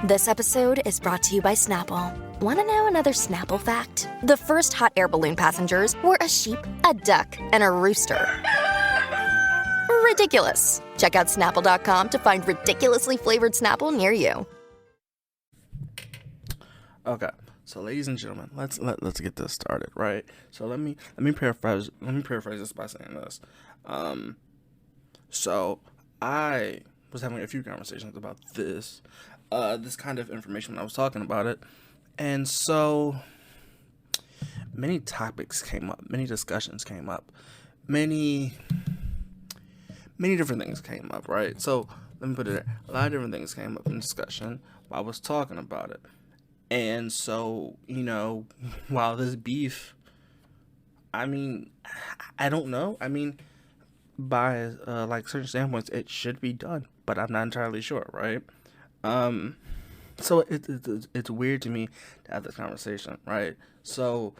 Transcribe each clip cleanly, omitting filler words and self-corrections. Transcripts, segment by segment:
This episode is brought to you by Snapple. Want to know another Snapple fact? The first hot air balloon passengers were a sheep, a duck, and a rooster. Ridiculous. Check out Snapple.com to find ridiculously flavored Snapple near you. Okay, so ladies and gentlemen, let's get this started, right? So let me paraphrase this by saying this. So I was having a few conversations about this kind of information when I was talking about it, and so many topics came up, many discussions came up, many different things came up, right? So let me put it there. A lot of different things came up in discussion while I was talking about it. And so, while this beef, I don't know. By certain standpoints, it should be done, but I'm not entirely sure, right? So it's weird to me to have this conversation, right? So,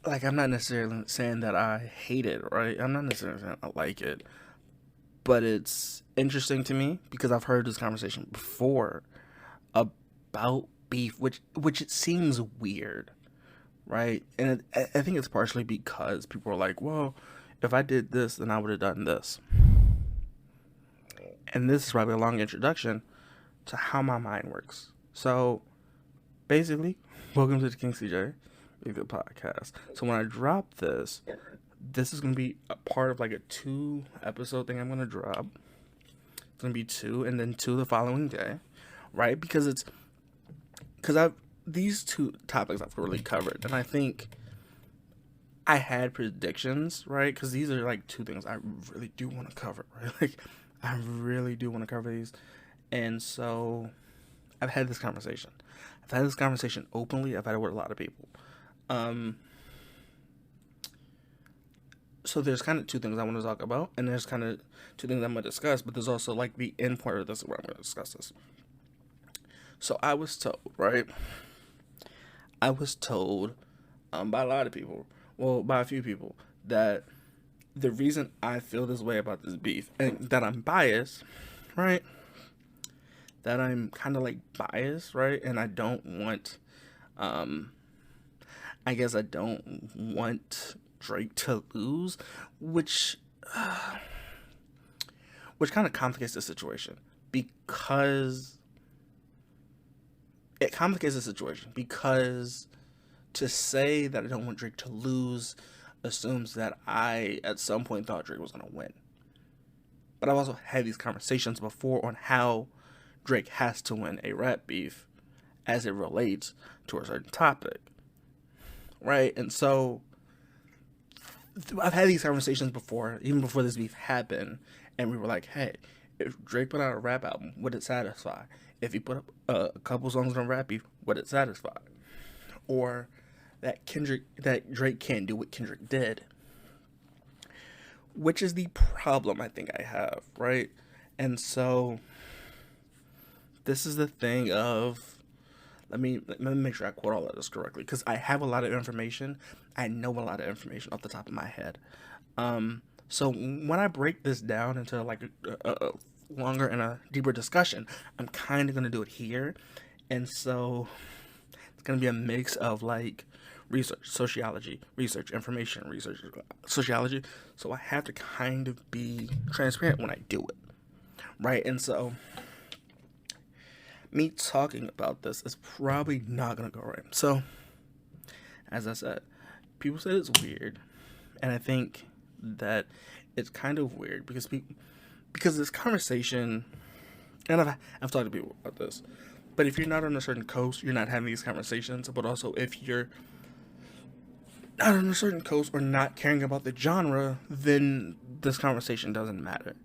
I'm not necessarily saying that I hate it, right? I'm not necessarily saying I like it, but it's interesting to me because I've heard this conversation before about beef, which it seems weird, right? And I think it's partially because people are like, well, if I did this, then I would have done this. And this is probably a long introduction to how my mind works. So, basically, welcome to the King CJ Video Podcast. So when I drop this is going to be a part of a 2-episode thing I'm going to drop. It's going to be 2 and then 2 the following day, right? Because these 2 topics I've really covered, and I think I had predictions, right? Because these are 2 things I really do want to cover, right? I really do want to cover these, and so I've had this conversation. I've had this conversation openly. I've had it with a lot of people. So there's kind of 2 things I want to talk about, and there's kind of 2 things I'm going to discuss, but there's also the end point of this where I'm going to discuss this. So I was told, right? I was told by a lot of people, by a few people, that the reason I feel this way about this beef, and that I'm biased, right? That I'm kind of biased, right? And I don't want, I guess I don't want Drake to lose, which kind of complicates the situation, because it complicates the situation because to say that I don't want Drake to lose assumes that I at some point thought Drake was going to win. But I've also had these conversations before on how Drake has to win a rap beef as it relates to a certain topic, right? And so I've had these conversations before, even before this beef happened, and we were like, hey, if Drake put out a rap album, would it satisfy? If he put up a couple songs on a rap beef, would it satisfy? Or that Drake can't do what Kendrick did, which is the problem I think I have, right? And so this is the thing of, let me make sure I quote all of this correctly, because I have a lot of information. I know a lot of information off the top of my head. So when I break this down into a longer and a deeper discussion, I'm kind of going to do it here. And so it's going to be a mix of research, sociology, research, information, research, sociology. So I have to kind of be transparent when I do it, right? And so me talking about this is probably not going to go right. So, as I said, people said it's weird, and I think that it's kind of weird because this conversation, and I've talked to people about this, but if you're not on a certain coast, you're not having these conversations. But also, if you're not on a certain coast or not caring about the genre, then this conversation doesn't matter.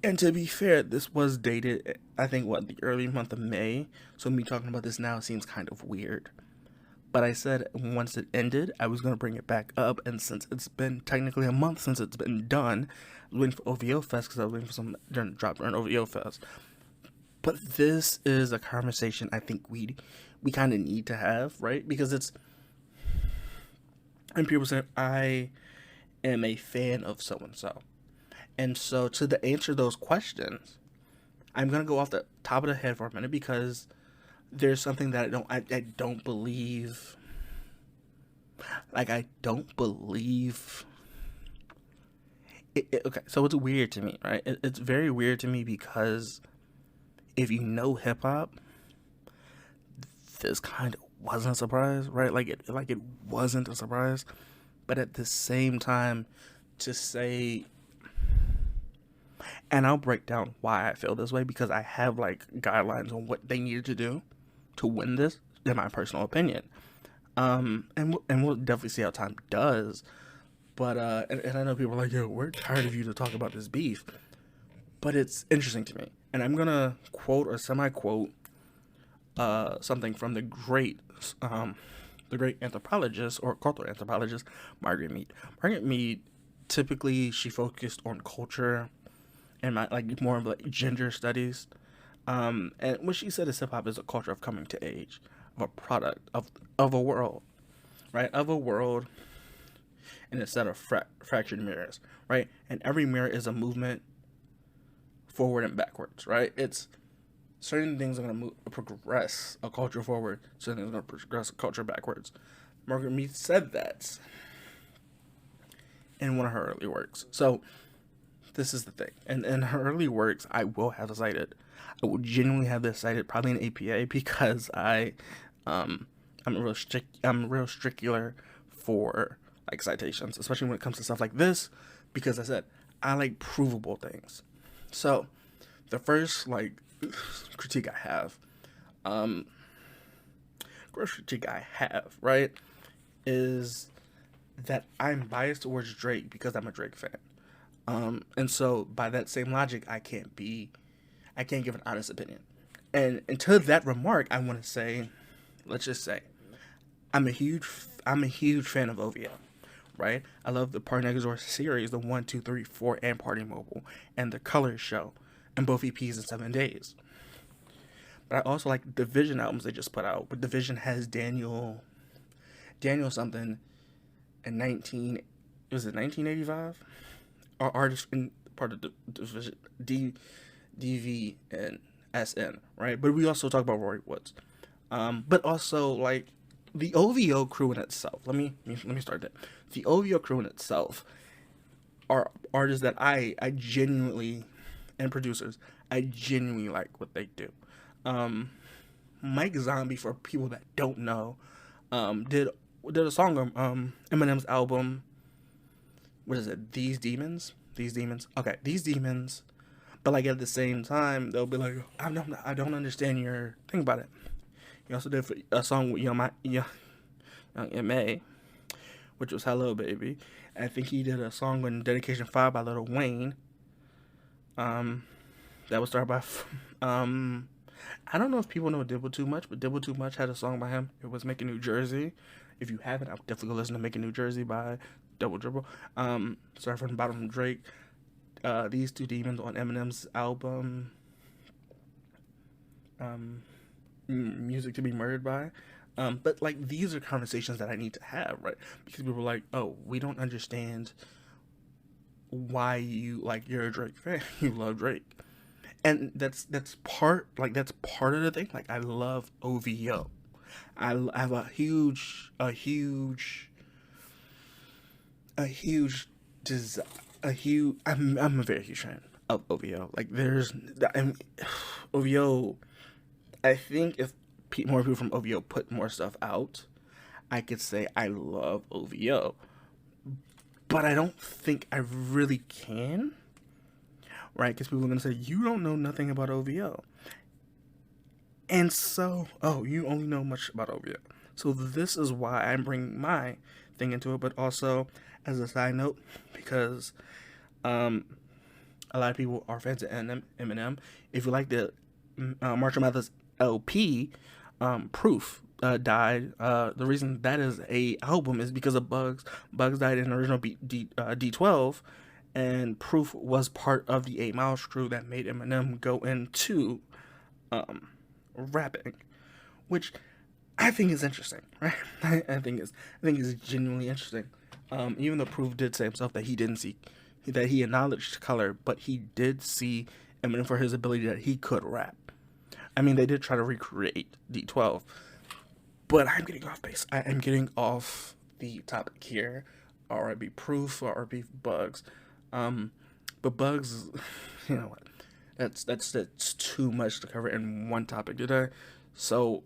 And to be fair, this was dated, I think, the early month of May. So me talking about this now seems kind of weird. But I said once it ended, I was going to bring it back up. And since it's been technically a month since it's been done, I was waiting for OVO Fest because I was waiting for some to drop during OVO Fest. But this is a conversation I think we kind of need to have, right? Because it's, and people say, I am a fan of so-and-so. And so to answer those questions, I'm gonna go off the top of the head for a minute because there's something that I don't believe. Like, I don't believe. Okay, so it's weird to me, right? It's very weird to me because if you know hip hop, this kind of wasn't a surprise, right? It wasn't a surprise, but at the same time, to say, and I'll break down why I feel this way because I have like guidelines on what they needed to do to win this, in my personal opinion. And we'll definitely see how time does. But and I know people are like, yo, we're tired of you to talk about this beef, but it's interesting to me, and I'm gonna quote or semi-quote something from the great anthropologist or cultural anthropologist Margaret Mead. Margaret Mead, typically she focused on culture and more of like gender studies. And what she said is hip hop is a culture of coming to age, of a product of a world, right? Of a world in a set of fractured mirrors, right? And every mirror is a movement forward and backwards, right? It's certain things are going to progress a culture forward, certain things are going to progress a culture backwards. Margaret Mead said that in one of her early works. So this is the thing. And in her early works, I will have this cited. I will genuinely have this cited probably in APA because I'm a real stricular for like citations, especially when it comes to stuff like this, because I said I like provable things. So the first critique I have, right, is that I'm biased towards Drake because I'm a Drake fan. And so by that same logic, I can't give an honest opinion. And to that remark, I want to say, let's just say, I'm a huge fan of OVO, right? I love the Party Next Door series, the 1, 2, 3, 4, and Party Mobile, and the Colors show, and both EPs in 7 days. But I also like the Division albums they just put out. But Division has Daniel something in 1985? Our artist in part of the Division, DV and SN, right? But we also talk about Rory Woods. But also like the OVO crew in itself. Let me start that. The OVO crew in itself are artists that I genuinely, and producers, I genuinely like what they do. Mike Zombie, for people that don't know, did a song on Eminem's album. What is it? These Demons. Okay, These Demons. But like at the same time, they'll be like, I don't understand your thing about it. He also did a song with Young M.A., which was Hello Baby. And I think he did a song on Dedication 5 by Lil Wayne. That was started by I don't know if people know Dibble Too Much, but Dibble Too Much had a song by him. It was Making New Jersey. If you haven't, I'll definitely go listen to Making New Jersey by Double Dribble. Sorry from the bottom from Drake. These Two Demons on Eminem's album, Music to Be Murdered By. But like these are conversations that I need to have, right? Because people are like, oh, we don't understand why you're a Drake fan. You love Drake. And that's part of the thing. Like, I love OVO. I have a huge I'm a very huge fan of OVO. Like, OVO, I think if more people from OVO put more stuff out, I could say I love OVO. But I don't think I really can. Right? Because people are going to say, you don't know nothing about OVO. And so, you only know much about OVO. So this is why I'm bringing my thing into it. But also, as a side note, because a lot of people are fans of Eminem. If you like the Marshall Mathers LP, Proof died. The reason that is a album is because of Bugs. Bugs died in the original D12. And Proof was part of the 8 Mile crew that made Eminem go into rapping, which I think is interesting, right? I think is genuinely interesting. Even though Proof did say himself that he didn't see, that he acknowledged color, but he did see and for his ability that he could rap. I mean, they did try to recreate D12, but I'm getting off base. I am getting off the topic here. R.I.P. Proof, R.I.P. Bugs. But Bugs, you know what? That's too much to cover in one topic today. So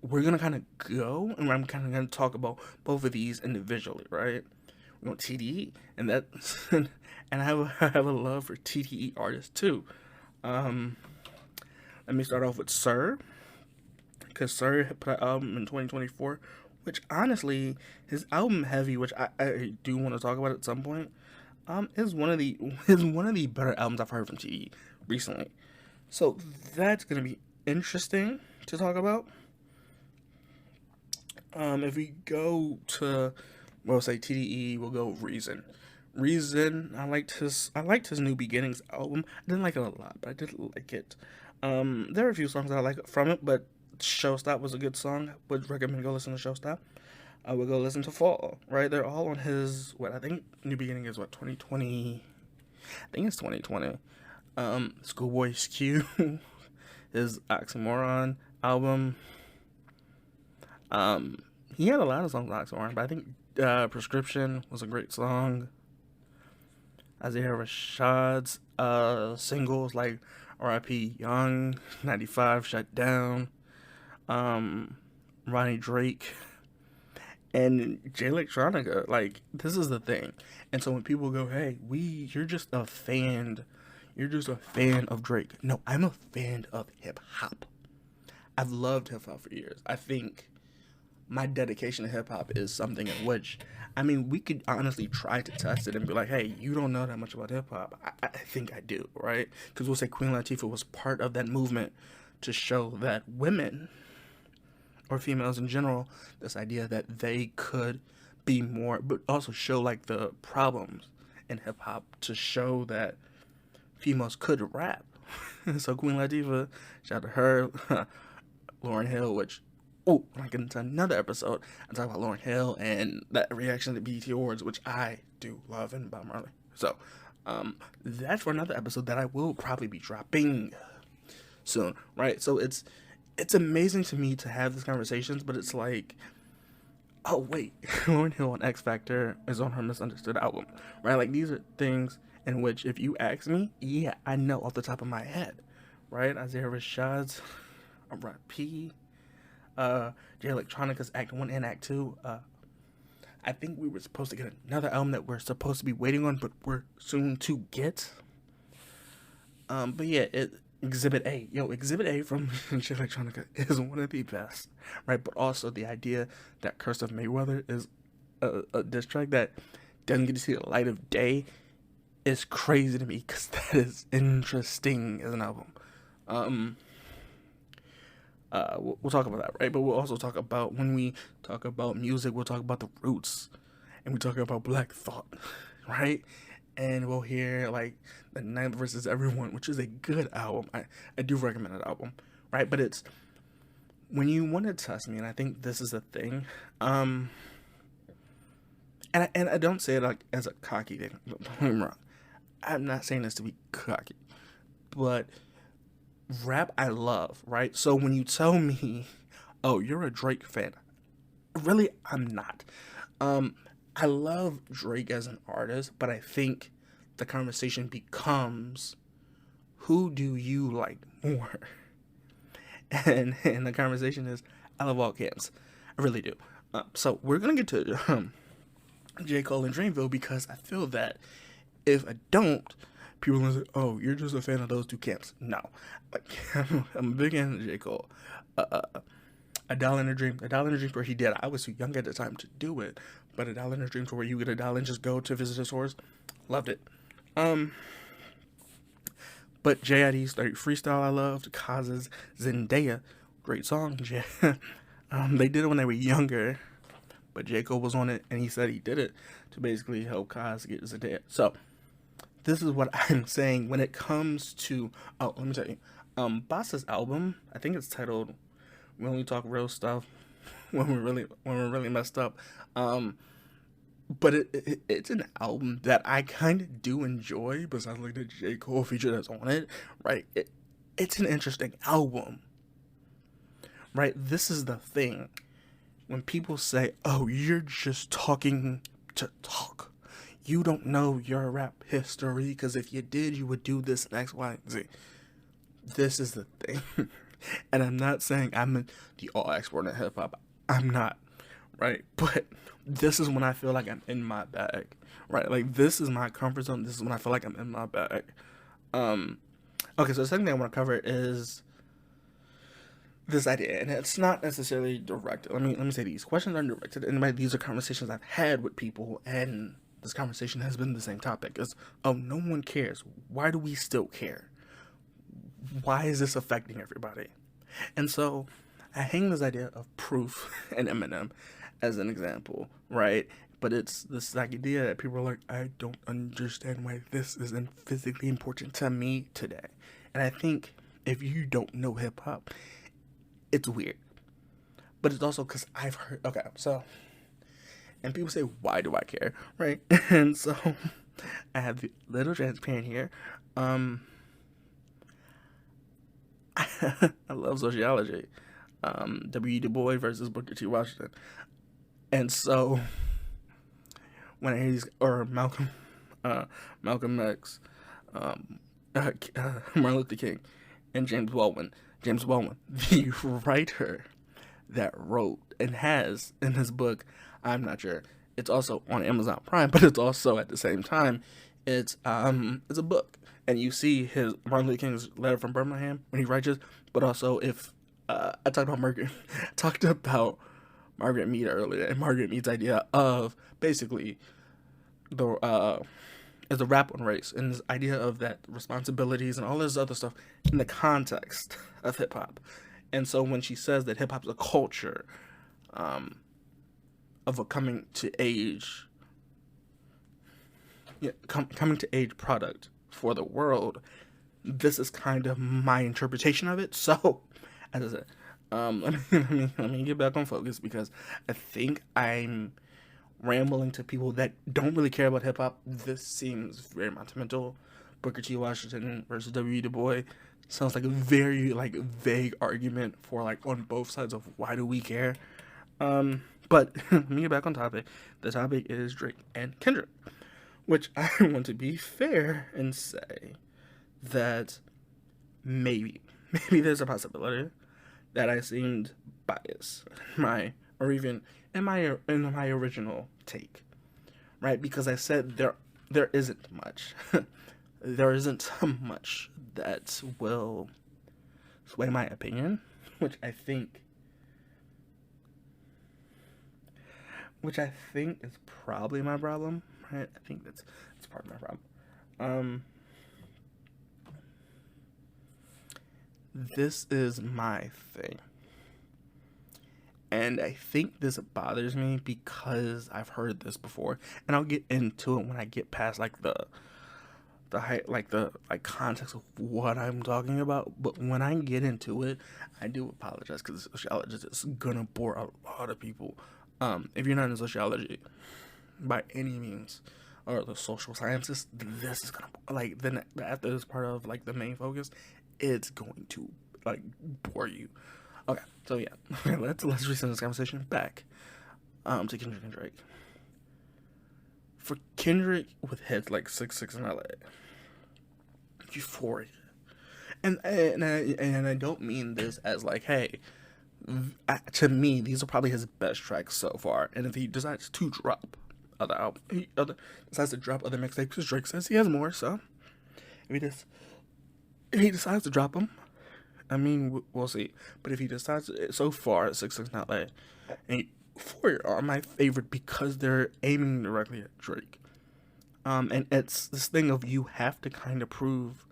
we're gonna kind of go, and I'm kind of gonna talk about both of these individually, right? We want TDE, and that, and I have a love for TDE artists too. Let me start off with Sir, because Sir put an album in 2024, which honestly, his album Heavy, which I do want to talk about at some point, is one of the better albums I've heard from TDE recently. So that's gonna be interesting to talk about. If we go to, we'll say TDE, we'll go Reason. Reason, I liked his New Beginnings album. I didn't like it a lot, but I did like it. There are a few songs that I like from it, but Showstop was a good song. Would recommend go listen to Showstop. I would go listen to Fall, right? They're all on his, I think New Beginning is 2020. I think it's 2020. Schoolboy Q, his Oxymoron album. He had a lot of songs on Oxymoron, but I think Prescription was a great song. Isaiah Rashad's singles like R.I.P. Young, 95, Shut Down, Ronnie Drake, and Jay Electronica. Like, this is the thing. And so when people go, hey, you're just a fan of Drake. No, I'm a fan of hip-hop. I've loved hip-hop for years. I think my dedication to hip-hop is something in which, I mean, we could honestly try to test it and be like, hey, you don't know that much about hip-hop. I think I do, right? Because we'll say Queen Latifah was part of that movement to show that women, or females in general, this idea that they could be more, but also show like the problems in hip-hop to show that females could rap. So Queen Latifah, shout out to her, Lauryn Hill, which, when I get into another episode, I talk about Lauryn Hill and that reaction to BET Awards, which I do love, and Bob Marley. So, that's for another episode that I will probably be dropping soon, right? So it's amazing to me to have these conversations, but it's like, oh wait, Lauryn Hill on X Factor is on her Misunderstood album, right? Like, these are things in which, if you ask me, yeah, I know off the top of my head, right? Isaiah Rashad's R.I.P. Jay Electronica's Act 1 and Act 2. I think we were supposed to get another album that we're supposed to be waiting on, but we're soon to get. But yeah, Exhibit A. Exhibit A from Jay Electronica is one of the best, right? But also the idea that Curse of Mayweather is a diss track that doesn't get to see the light of day is crazy to me, because that is interesting as an album. We'll talk about that, right? But we'll also talk about, when we talk about music, we'll talk about the roots, and we talk about Black Thought, right? And we'll hear like The Ninth versus Everyone, which is a good album. I do recommend that album, right? But it's, when you want to test me, and I think this is a thing, and I don't say it like as a cocky thing. Don't get me wrong. I'm not saying this to be cocky, but rap I love, right? So when you tell me, oh, you're a Drake fan, really, I'm not. I love Drake as an artist, but I think the conversation becomes, who do you like more? And the conversation is, I love all camps. I really do. So we're going to get to J. Cole and Dreamville, because I feel that if I don't, people are going to say, oh, you're just a fan of those two camps. No. Like, I'm a big fan of J. Cole. A Dollar in a Dream. A Dollar in a Dream where he did. I was too young at the time to do it. But A Dollar in a Dream where you get a dollar and just go to visit his stores. Loved it. But J.I.D.'s freestyle I loved. Kaz's Zendaya. Great song. They did it when they were younger. But J. Cole was on it, and he said he did it to basically help Kaz get Zendaya. So, this is what I'm saying when it comes to, let me tell you, Boss's album, I think it's titled We Only Talk Real Stuff When We're Really Messed Up. but it's an album that I kind of do enjoy, besides like the J. Cole feature that's on it, right? It's an interesting album, right? This is the thing. When people say, oh, you're just talking to talk, you don't know your rap history, because if you did, you would do this and X, Y, and Z. This is the thing. And I'm not saying I'm the all expert in hip hop. I'm not, right? But this is when I feel like I'm in my bag, right? Like, this is my comfort zone. This is when I feel like I'm in my bag. Okay, so the second thing I want to cover is this idea, and it's not necessarily directed. Let me say these questions aren't directed, and these are conversations I've had with people, and this conversation has been the same topic: is, oh, no one cares. Why do we still care? Why is this affecting everybody? And so I hang this idea of Proof and Eminem as an example, right? But it's this idea that people are like, I don't understand why this isn't physically important to me today. And I think if you don't know hip hop, it's weird. But it's also because I've heard, okay, so, and people say, why do I care, right? And so I have the little transparent here. I love sociology. W.E. Dubois versus Booker T. Washington. And so when I hear these, or Malcolm X, Martin Luther King, and James Baldwin, the writer that wrote and has in his book, I'm not sure, it's also on Amazon Prime, but it's also at the same time, it's a book. And you see his Martin Luther King's letter from Birmingham when he writes it, but also if I talked about Margaret Mead earlier, and Margaret Mead's idea of basically is a rap on race, and this idea of that responsibilities and all this other stuff in the context of hip hop. And so when she says that hip hop is a culture of a coming to age product for the world, this is kind of my interpretation of it. So, as I said, let me get back on focus, because I think I'm rambling to people that don't really care about hip hop. This seems very monumental. Booker T. Washington versus W.E. Du Bois sounds like a very vague argument for on both sides of why do we care. But let me get back on topic. The topic is Drake and Kendrick, which I want to be fair and say that maybe there's a possibility that I seemed biased in my original take, right? Because I said there isn't much that will sway my opinion, which I think is probably my problem, right? I think that's part of my problem. This is my thing. And I think this bothers me because I've heard this before, and I'll get into it when I get past the context of what I'm talking about. But when I get into it, I do apologize, because sociologist is gonna bore a lot of people. If you're not in sociology by any means, or the social sciences, this is gonna then after this part of the main focus, it's going to bore you. Okay, so yeah, let's resend this conversation back to Kendrick and Drake. For Kendrick with hits like 6 in LA, Euphoria, and I don't mean this as hey, to me these are probably his best tracks so far. And if he decides to drop other mixtapes, because Drake says he has more, so if he decides to drop them, I mean, we'll see. But if he decides, so far, 6 in LA and Euphoria are my favorite because they're aiming directly at Drake. And it's this thing of you have to kind of prove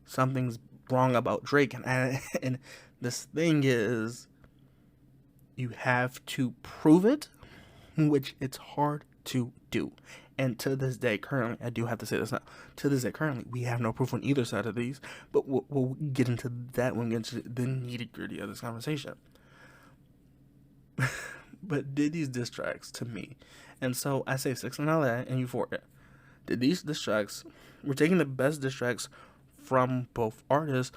something's wrong about Drake. And this thing is, you have to prove it, which it's hard to do. And to this day, currently, I do have to say this now, to this day, currently, we have no proof on either side of these, but we'll get into that when we get into the nitty-gritty of this conversation. But Diddy's diss tracks, to me, And so I say 6 in LA and Euphoria. Did these diss tracks, we're taking the best diss tracks from both artists,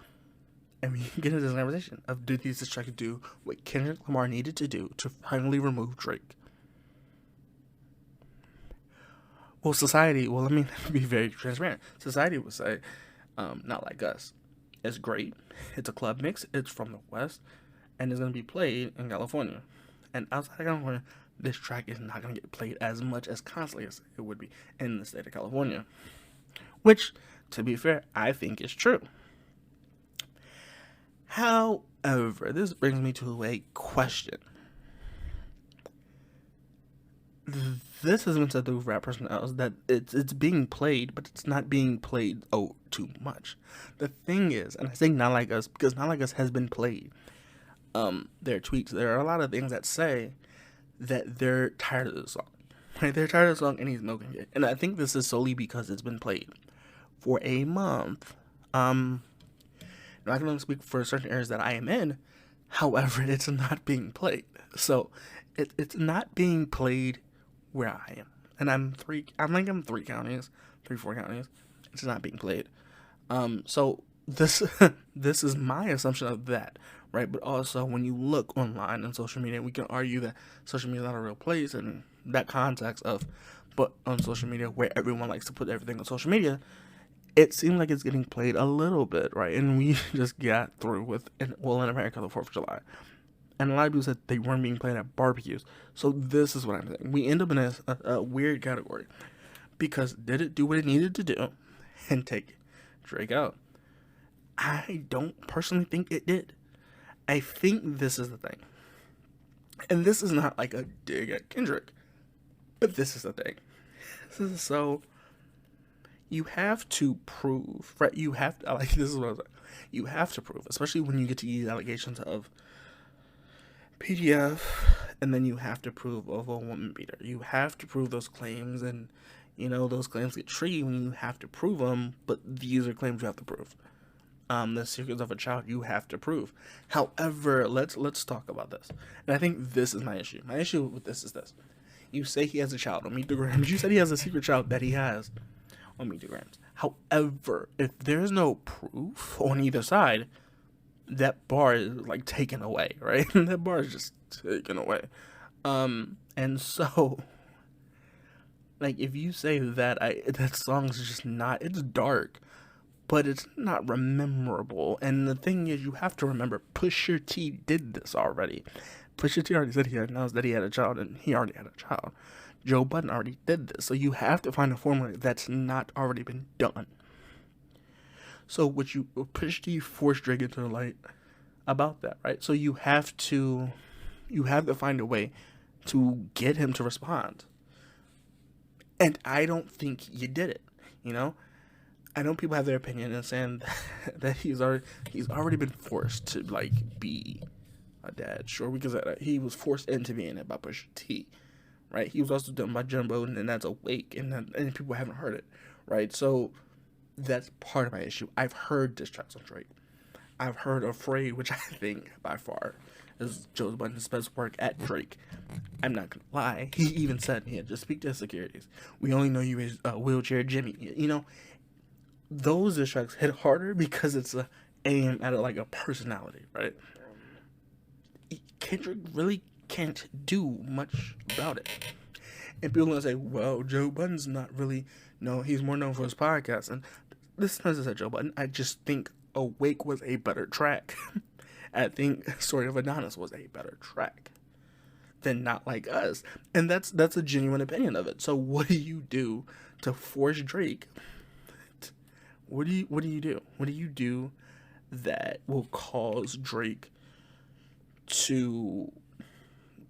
and we get into this conversation of, did these diss tracks do what Kendrick Lamar needed to do to finally remove Drake? Well, society, let me be very transparent. Society would say, not like us. It's great. It's a club mix. It's from the West. And it's going to be played in California. And outside of California, this track is not going to get played as much as constantly as it would be in the state of California. Which, to be fair, I think is true. However, this brings me to a question. This has been said through rap personalities that it's being played, but it's not being played too much. The thing is, and I say Not Like Us because Not Like Us has been played. Their tweets, there are a lot of things that say that they're tired of the song. Right? They're tired of the song and he's milking it. And I think this is solely because it's been played for a month. I'm not going to speak for certain areas that I am in. However, it's not being played. So it's not being played where I am. And I'm 4 counties. It's not being played. So this this is my assumption of that, right? But also when you look online and social media, we can argue that social media is not a real place, and that context of, but on social media where everyone likes to put everything on social media, it seems like it's getting played a little bit, right? And we just got through with, in America, the 4th of July. And a lot of people said they weren't being played at barbecues. So this is what I'm saying. We end up in a weird category. Because did it do what it needed to do and take Drake out? I don't personally think it did. I think this is the thing. And this is not like a dig at Kendrick. But this is the thing. So you have to prove, right? You have to, this is what I was like. You have to prove, especially when you get to these allegations of PDF, and then you have to prove of a woman beater. You have to prove those claims, and those claims get tricky when you have to prove them, but these are claims you have to prove. The secrets of a child you have to prove. However, let's talk about this. And I think this is my issue. My issue with this is this. You say he has a child on Mead the Grams. You said he has a secret child that he has on Mead the Grams. However, if there's no proof on either side, that bar is taken away, right? That bar is just taken away. And so, if you say that that song is just not, it's dark, but it's not memorable. And the thing is, you have to remember, Pusha T did this already. Pusha T already said he announced that he had a child, and he already had a child. Joe Budden already did this. So you have to find a formula that's not already been done. So Pusha T forced Drake into the light about that, right? So you have to find a way to get him to respond. And I don't think you did it, I know people have their opinion and saying that he's already been forced to be a dad. Sure, we can say that he was forced into being it by Pusha T, right? He was also done by Jumbo, and that's Awake, and people haven't heard it, right? So that's part of my issue. I've heard diss tracks on Drake. I've heard Afraid, which I think by far is Joe Budden's best work at Drake. I'm not gonna lie. He even said, just speak to insecurities. We only know you as Wheelchair Jimmy. Those diss tracks hit harder because it's aimed at a personality, right? Kendrick really can't do much about it. And people are gonna say, well, Joe Budden's not really, he's more known for his podcast. And this is not Joe Budden. I just think Awake was a better track. I think Story of Adonis was a better track than Not Like Us. And that's a genuine opinion of it. So what do you do to force Drake? What do you do? What do you do that will cause Drake to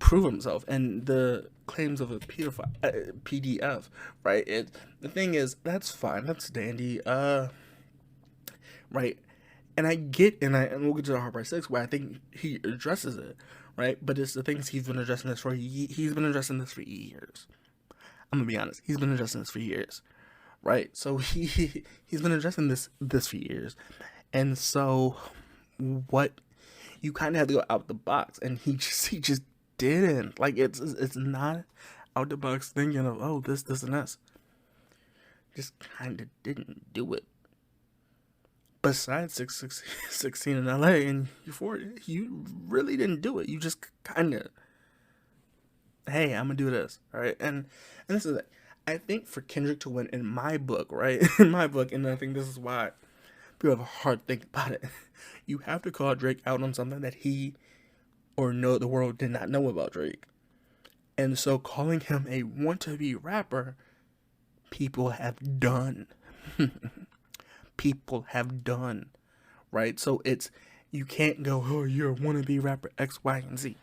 prove himself? And the claims of a PDF, right? The thing is, that's fine. That's dandy. Right? And I get, and we'll get to the Heartbreak 6 where I think he addresses it, right? But it's the things he's been addressing this for. He's been addressing this for years. I'm gonna be honest. He's been addressing this for years, right? So he's been addressing this for years, and so what you kind of have to go out the box, and he just didn't. It's not out the box thinking of, oh, this, and this. Just kind of didn't do it. Besides 16 in LA and Euphoria, you really didn't do it. You just kind of, hey, I'm gonna do this, all right? And this is it. I think for Kendrick to win in my book, right? In my book, and I think this is why people have a hard think about it. You have to call Drake out on something that he or the world did not know about Drake. And so calling him a want-to-be rapper, people have done. People have done, right? So you can't go, oh, you're a wannabe rapper X, Y, and Z.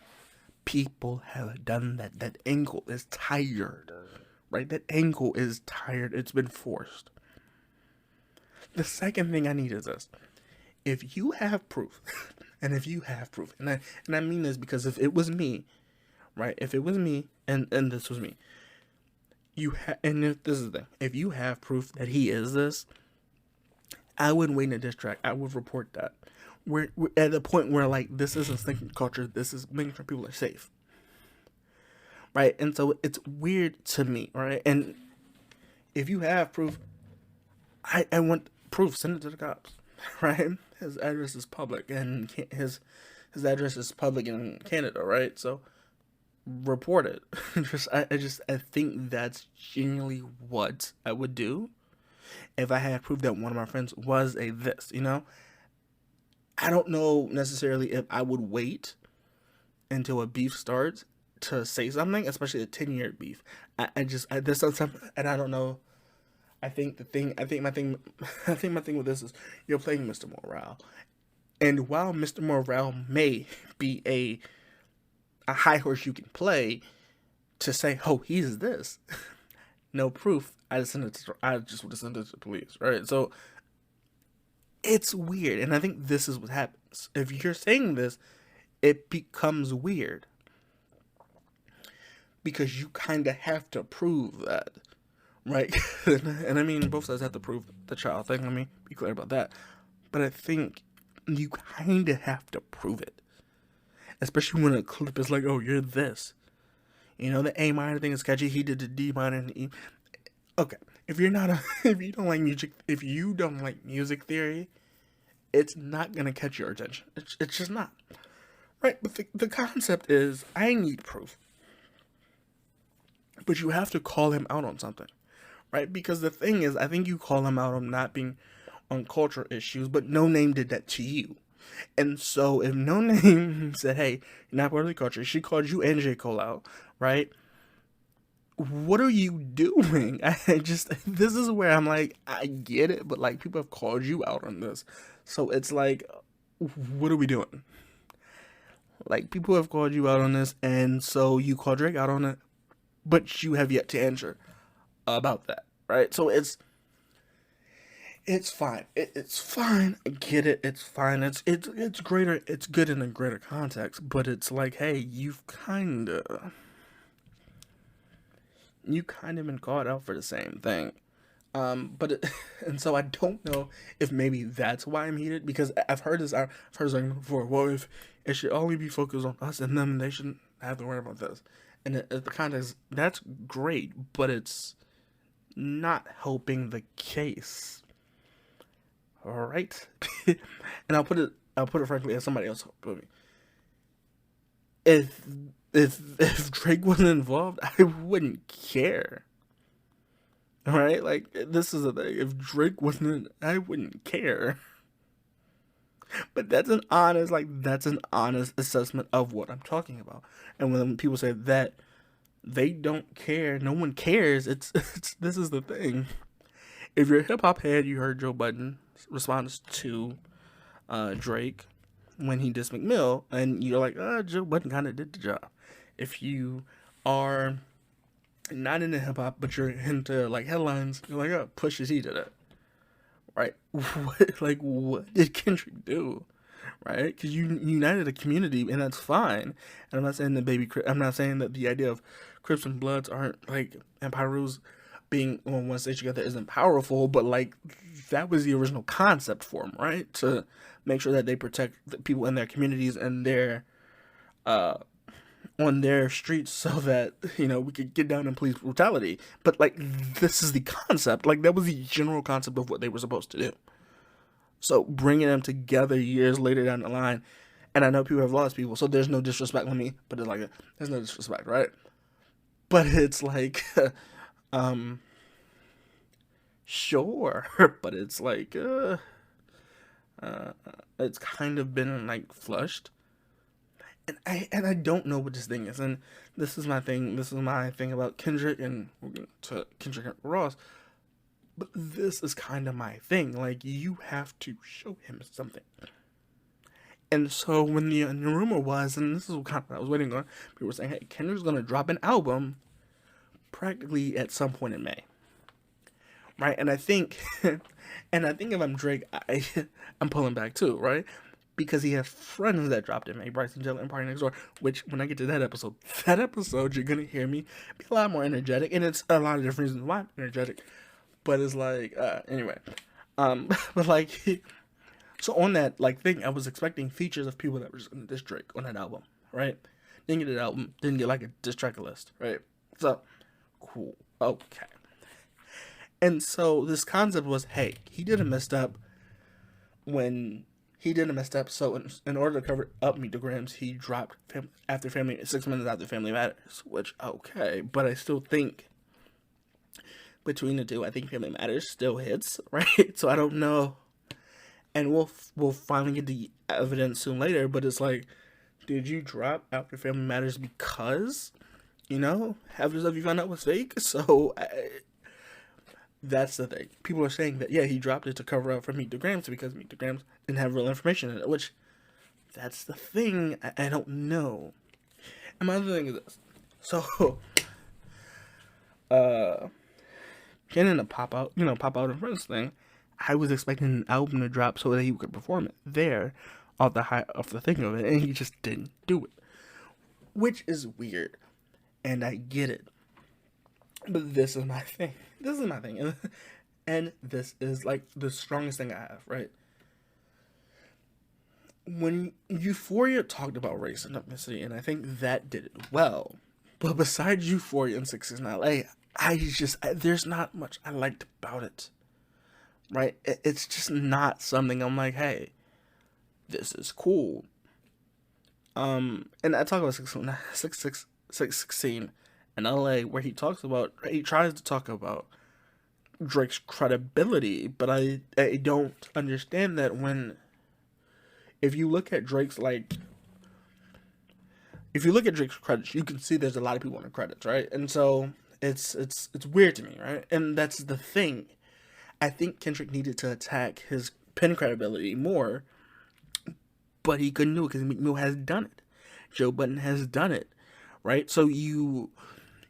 People have done that. That angle is tired, right? That angle is tired. It's been forced. The second thing I need is this. If you have proof, and I mean this because if it was me, right? If it was me, and this was me, and if this is the thing, if you have proof that he is this, I wouldn't wait in a diss track. I would report that. We're at the point where, like, this isn't thinking culture. This is making sure people are safe. Right? And so it's weird to me, right? And if you have proof, I want proof. Send it to the cops, right? His address is public, and his address is public in Canada, right? So report it. I think that's genuinely what I would do. If I had proof that one of my friends was a this, I don't know necessarily if I would wait until a beef starts to say something, especially a 10-year beef. There's something, and I don't know. I think my thing with this is you're playing Mr. Morale, and while Mr. Morale may be a high horse you can play to say, oh, he's this, no proof. I just would have sent it to the police, right? So it's weird, and I think this is what happens. If you're saying this, it becomes weird because you kind of have to prove that, right? And I mean, both sides have to prove the child thing. Let me be clear about that. But I think you kind of have to prove it, especially when a clip is like, "Oh, you're this." The A minor thing is sketchy. He did the D minor and the E. Okay, if you don't like music theory, it's not gonna catch your attention. It's just not, right? But the concept is, I need proof, but you have to call him out on something, right? Because the thing is, I think you call him out on not being on culture issues, but No Name did that to you, and so if No Name said, "Hey, you're not part of the culture," she called you and J. Cole out, right? What are you doing? This is where I'm like, I get it, but like, people have called you out on this. So it's like, what are we doing? Like, people have called you out on this, and so you call Drake out on it, but you have yet to answer about that, right? So it's fine. It's fine. I get it. It's fine. It's greater. It's good in a greater context, but it's like, hey, you've kind of been called out for the same thing. And so I don't know if maybe that's why I'm heated, because I've heard this argument before. Well, if it should only be focused on us and them, they shouldn't have to worry about this. And the context, that's great, but it's not helping the case. All right, and I'll put it frankly, as somebody else told me. If Drake wasn't involved, I wouldn't care. All right, like, this is the thing. If Drake wasn't, I wouldn't care. But that's an honest assessment of what I'm talking about. And when people say that they don't care, no one cares. It's this is the thing. If you're a hip hop head, you heard Joe Budden's response to Drake when he dissed McMill, and you're like, Joe Budden kind of did the job. If you are not into hip hop, but you're into like headlines, you're like, oh, Pusha T did it, right? What did Kendrick do, right? Because you united a community, and that's fine. And I'm not saying I'm not saying that the idea of Crips and Bloods aren't like, and Pyrus being on one stage together isn't powerful, but like, that was the original concept for them, right? To make sure that they protect the people in their communities and their on their streets so that, you know, we could get down on police brutality. But, like, this is the concept. Like, that was the general concept of what they were supposed to do. So bringing them together years later down the line, and I know people have lost people, so there's no disrespect on me, but it's like, there's no disrespect, right? But it's like, sure, but it's like, it's kind of been, like, flushed. And I don't know what this thing is, and this is my thing about Kendrick, and we're going to Kendrick and Ross, but this is kind of my thing. Like, you have to show him something. And so when the rumor was, and this is what kind of I was waiting on, people were saying, hey, Kendrick's going to drop an album practically at some point in May. Right? And I think, if I'm Drake, I'm pulling back too, right? Because he has friends that dropped in May, Bryson Tiller and Party Next Door, which when I get to that episode, you're going to hear me be a lot more energetic, and it's a lot of different reasons why I'm energetic. But it's like, anyway, but like, so on that, like, thing, I was expecting features of people that were just going to diss Drake on that album, right? Didn't get an album, didn't get, like, a diss track list, right? So, cool, okay. And so, this concept was, hey, he did a messed up, so in order to cover up Meet the Grams, he dropped 6 minutes after Family Matters, which, okay, but I still think, between the two, I think Family Matters still hits, right? So I don't know, and we'll finally get the evidence soon later. But it's like, did you drop after Family Matters because, you know, half the stuff you found out was fake? So that's the thing. People are saying that, yeah, he dropped it to cover up for Meet the Grams because Meet the Grams didn't have real information in it. Which, that's the thing. I don't know. And my other thing is this. So, getting a pop out in front thing, I was expecting an album to drop so that he could perform it there off the thing of it, and he just didn't do it, which is weird, and I get it. But this is my thing. And this is like the strongest thing I have, right? When Euphoria talked about race and ethnicity, and I think that did it well. But besides Euphoria and 6ix9ine LA, there's not much I liked about it, right? It's just not something I'm like, hey, this is cool. And I talk about 6ix9ine in LA, where he tries to talk about Drake's credibility, but I don't understand that if you look at Drake's credits, you can see there's a lot of people on the credits, right? And so it's weird to me, right? And that's the thing. I think Kendrick needed to attack his pen credibility more, but he couldn't do it because Meek Mill has done it. Joe Budden has done it, right? So you're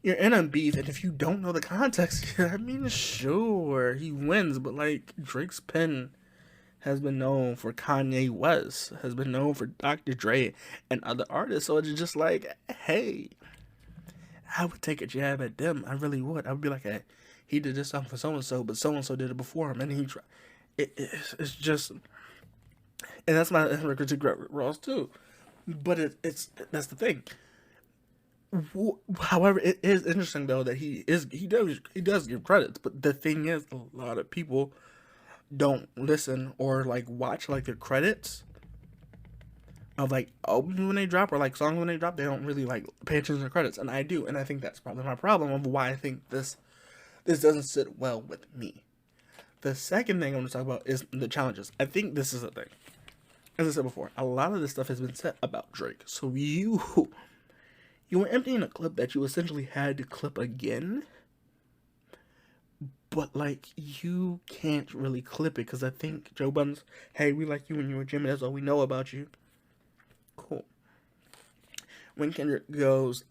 in a beef, and if you don't know the context, I mean, sure, he wins, but like, Drake's pen has been known for Kanye West, has been known for Dr. Dre and other artists, so it's just like, hey, I would take a jab at them. I really would. I would be like, hey, he did this song for so-and-so, but so-and-so did it before him, and it's just, and that's my critique Ross too, but it's that's the thing. However, it is interesting though that he does give credits, but the thing is, a lot of people don't listen or like watch like their credits of like albums when they drop or like songs when they drop. They don't really like pay attention to the credits, and I do, and I think that's probably my problem of why I think this doesn't sit well with me. The second thing I'm going to talk about is the challenges. I think this is the thing. As I said before, a lot of this stuff has been said about Drake. So you were emptying a clip that you essentially had to clip again, but like, you can't really clip it because I think Joe Budden's, hey, we like you when you were Jimmy, that's all we know about you. Cool. When Kendrick goes,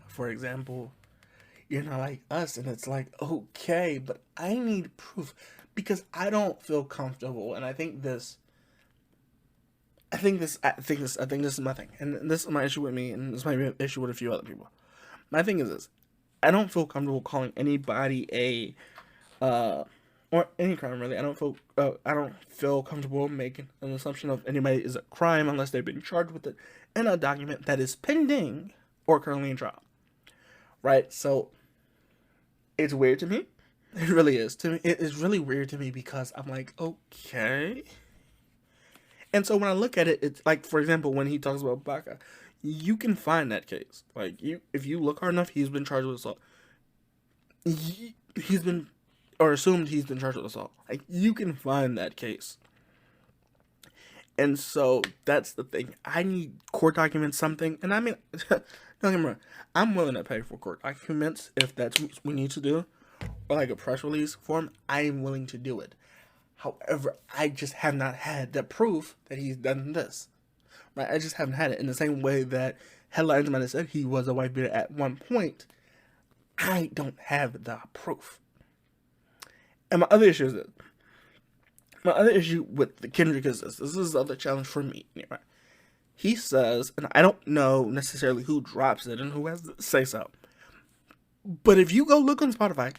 for example, you're not like us, and it's like, okay, but I need proof because I don't feel comfortable, and I think this is my thing, and this is my issue with me, and this might be an issue with a few other people. My thing is this: I don't feel comfortable calling anybody or any crime really. I don't feel comfortable making an assumption of anybody is a crime unless they've been charged with it in a document that is pending or currently in trial, right? So it's weird to me. It really is to me. It is really weird to me because I'm like, okay. And so when I look at it, it's like, for example, when he talks about Baca, you can find that case. Like, if you look hard enough, he's been charged with assault. He's been, or assumed he's been charged with assault. Like, you can find that case. And so that's the thing. I need court documents, something. And I mean, don't get me wrong, I'm willing to pay for court documents if that's what we need to do, or like a press release form. I am willing to do it. However, I just have not had the proof that he's done this. Right? I just haven't had it. In the same way that headlines might have said he was a wife beater at one point, I don't have the proof. And my other issue is this. My other issue with the Kendrick is this. This is the other challenge for me. Anyway. He says, and I don't know necessarily who drops it and who has to say so, but if you go look on Spotify,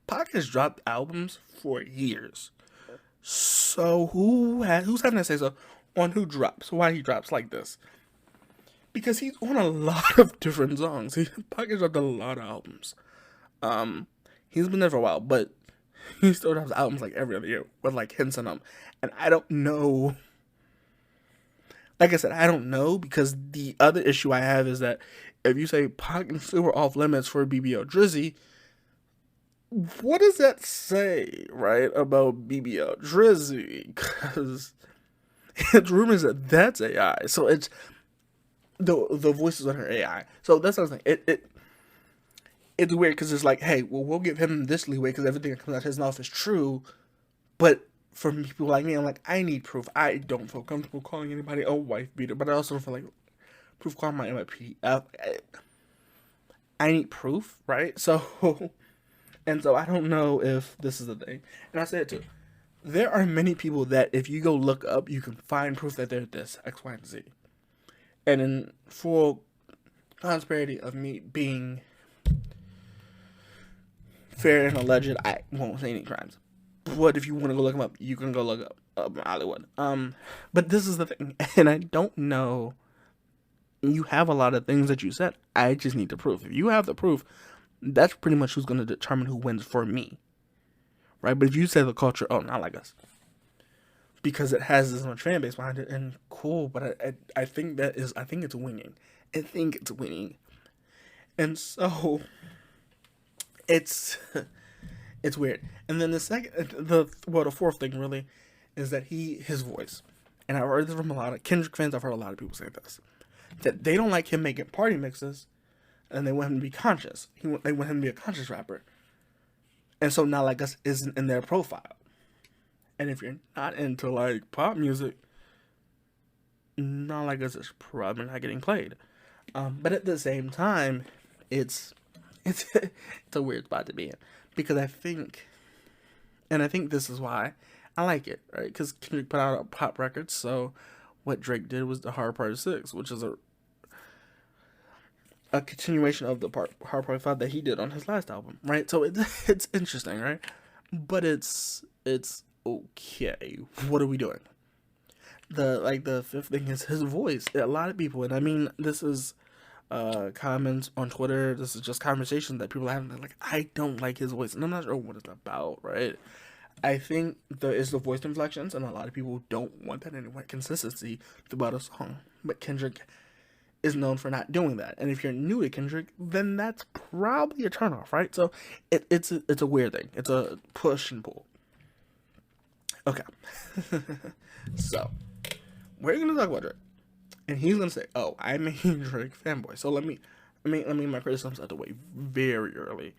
Pac has dropped albums for years. So who's having to say so on who drops? Why he drops like this? Because he's on a lot of different songs. Pac has dropped a lot of albums. He's been there for a while, but he still drops albums like every other year with like hints in them. And I don't know. Like I said, I don't know, because the other issue I have is that if you say Pac and Sue are off limits for BBL Drizzy, what does that say, right, about BBL Drizzy? Because it's rumors that that's AI. So it's the voices on her AI. So that's what I'm saying. It's weird because it's like, hey, well, we'll give him this leeway because everything that comes out of his mouth is true. But for people like me, I'm like, I need proof. I don't feel comfortable calling anybody a wife beater, but I also don't feel like proof calling my MIP. I need proof, right? So, and so I don't know if this is the thing. And I say it too. There are many people that if you go look up, you can find proof that they're this, X, Y, and Z. And in full transparency of me being fair and alleged, I won't say any crimes. But if you want to go look them up, you can go look up Hollywood. But this is the thing, and I don't know. You have a lot of things that you said. I just need the proof. If you have the proof, that's pretty much who's going to determine who wins for me, right? But if you say the culture, oh, not like us, because it has this much fan base behind it, and cool. But I think I think it's winning. I think it's winning, and so it's weird. And then the fourth thing really is that his voice, and I've heard this from a lot of Kendrick fans. I've heard a lot of people say this, that they don't like him making party mixes, and they want him to be conscious. They want him to be a conscious rapper, and so Not Like Us isn't in their profile. And if you're not into like pop music, Not Like Us is probably not getting played. But at the same time, it's a weird spot to be in, because I think this is why I like it, right? Because Kendrick put out a pop record, so what Drake did was the Hard Part 6, which is a continuation of the Hard Part 5 that he did on his last album, right? So it's interesting, right? But it's okay. What are we doing? The fifth thing is his voice. A lot of people, and I mean, this is comments on Twitter. This is just conversations that people are having. They're like, I don't like his voice, and I'm not sure what it's about, right? I think it's the voice inflections, and a lot of people don't want that anyway. Consistency throughout a song, but Kendrick is known for not doing that. And if you're new to Kendrick, then that's probably a turnoff, right? So it's a weird thing. It's a push and pull. Okay, so we're gonna talk about Drake, and he's gonna say, "Oh, I'm a Drake fanboy." So let me my criticisms out the way very early.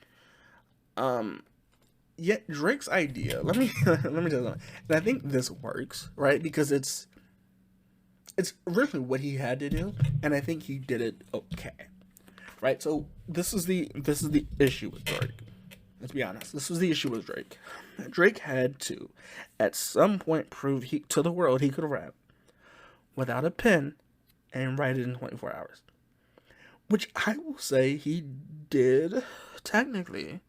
Yet Drake's idea. Let me tell you something. And I think this works, right? Because it's really what he had to do, and I think he did it okay, right? So this is the issue with Drake. Let's be honest. This was the issue with Drake. Drake had to, at some point, prove to the world he could rap without a pen and write it in 24 hours. Which I will say he did, technically.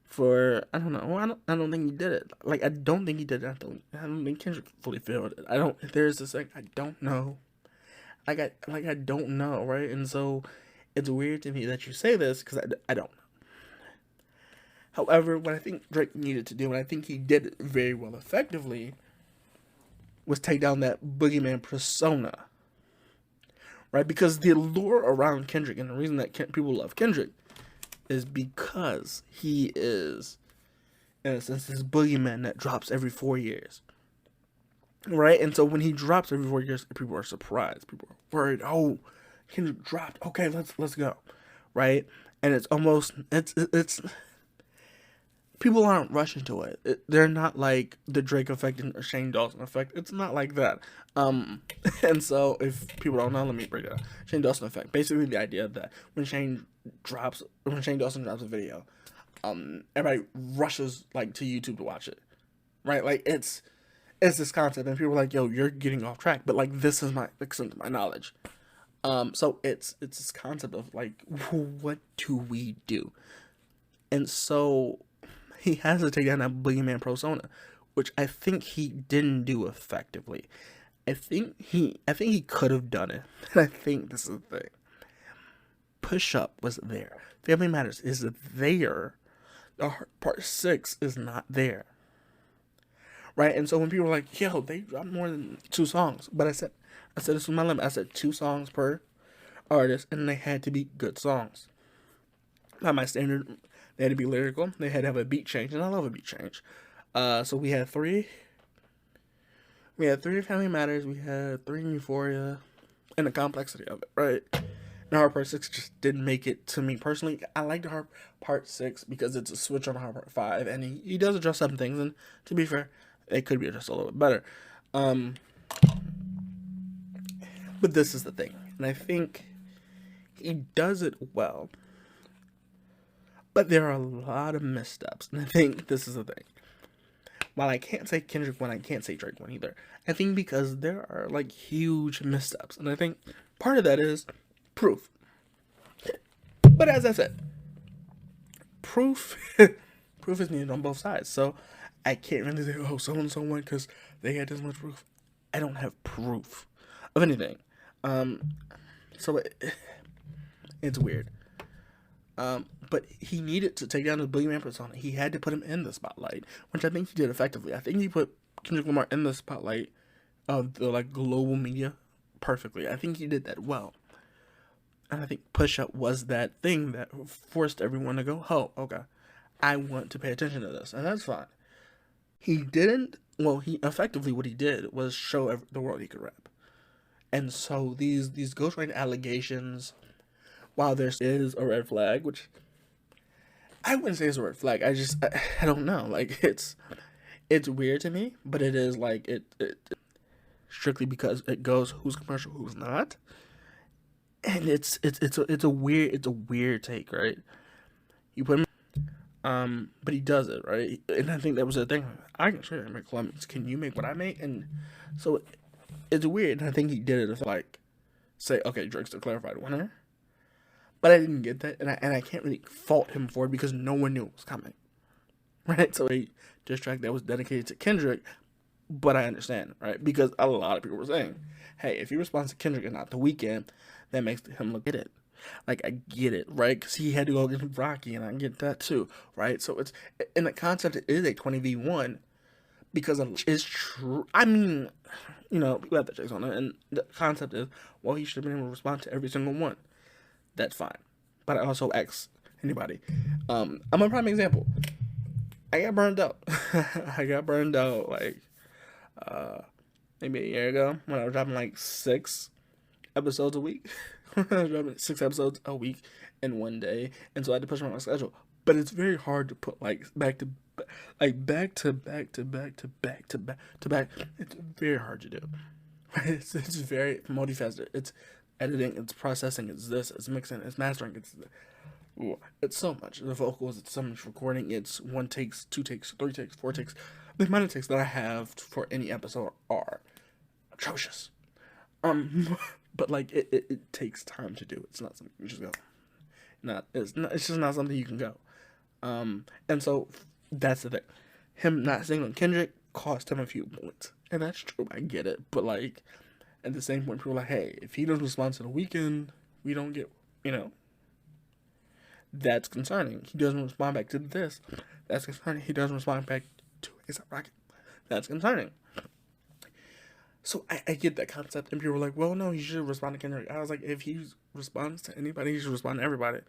For, I don't know, I don't think he did it. Like, I don't think he did it. I don't think Kendrick fully failed it. There's this, like, I don't know. I don't know, right? And so, it's weird to me that you say this because I don't know. However, what I think Drake needed to do, and I think he did it very well effectively, was take down that boogeyman persona. Right? Because the allure around Kendrick, and the reason that people love Kendrick, is because he is, in a sense, this boogeyman that drops every 4 years. Right? And so when he drops every 4 years, people are surprised. People are worried. Oh, Kendrick dropped. Okay, let's go. Right? And it's almost, it's people aren't rushing to it. They're not like the Drake effect and Shane Dawson effect. It's not like that. And so if people don't know, let me break it down. Shane Dawson effect. Basically the idea that when Shane Dawson drops a video, everybody rushes like to YouTube to watch it. Right? Like it's this concept, and people are like, yo, you're getting off track. But like this is my extent of my knowledge. So it's this concept of like, what do we do? And so he has to take down that boogeyman persona, which I think he didn't do effectively. I think he could have done it, and I think this is the thing. Push Up was there. Family Matters is there. Part 6 is not there. Right? And so when people are like, yo, they dropped more than 2 songs, but I said this was my limit. I said 2 songs per artist, and they had to be good songs. Not my standard. They had to be lyrical. They had to have a beat change, and I love a beat change. So we had 3. We had 3 Family Matters. We had 3 Euphoria, and the complexity of it, right? And Hard Part 6 just didn't make it to me personally. I like the Hard Part 6 because it's a switch on Hard Part 5, and he does address some things, and to be fair, it could be addressed a little bit better. But this is the thing, and I think he does it well. But there are a lot of missteps, and I think this is the thing. While I can't say Kendrick one, I can't say Drake one either. I think because there are, like, huge missteps, and I think part of that is proof. But as I said, proof is needed on both sides, so I can't really say, oh, so-and-so won because they had this much proof. I don't have proof of anything. So it's weird. But he needed to take down the boogeyman persona. He had to put him in the spotlight, which I think he did effectively. I think he put Kendrick Lamar in the spotlight of the like global media perfectly. I think he did that well. And I think Push Up was that thing that forced everyone to go, oh, okay, I want to pay attention to this. And that's fine. He didn't, well, he effectively, what he did was show the world he could rap. And so these ghostwriting allegations, while there is a red flag, which I wouldn't say it's a red flag. I don't know. Like it's weird to me, but it is like it strictly because it goes who's commercial, who's not, and it's a weird take, right? You put him, but he does it right, and I think that was the thing. I can sure make Colombians. Can you make what I make? And so it's weird. And I think he did it to like say, okay, Drake's the clarified winner. But I didn't get that, and I can't really fault him for it because no one knew it was coming, right? So a diss track that was dedicated to Kendrick, but I understand, right? Because a lot of people were saying, hey, if he responds to Kendrick and not The Weeknd, that makes him look at it. Like, I get it, right? Because he had to go against Rocky, and I get that too, right? So it's, in the concept, it is a 20v1 because it's true. I mean, you know, people have the checks on it, and the concept is, well, he should have been able to respond to every single one. That's fine. But I also ask anybody. I'm a prime example. I got burned out. Like maybe a year ago when I was dropping like 6 episodes a week. I was dropping 6 episodes a week in one day, and so I had to push my schedule. But it's very hard to put like back to back. It's very hard to do. Right? It's very multifaceted. It's editing, it's processing, it's this, it's mixing, it's mastering, it's so much. The vocals, it's so much recording, it's 1 takes, 2 takes, 3 takes, 4 takes. The amount of takes that I have for any episode are atrocious. But like it takes time to do. It's not something you just go. It's just not something you can go. And so that's the thing. Him not singing Kendrick cost him a few points, and that's true. I get it, but like. At the same point, people are like, hey, if he doesn't respond to The Weeknd, we don't get, That's concerning. He doesn't respond back to this. That's concerning. He doesn't respond back to A$AP Rocky. That's concerning. So I get that concept, and people were like, well, no, he should respond to Kendrick. I was like, if he responds to anybody, he should respond to everybody.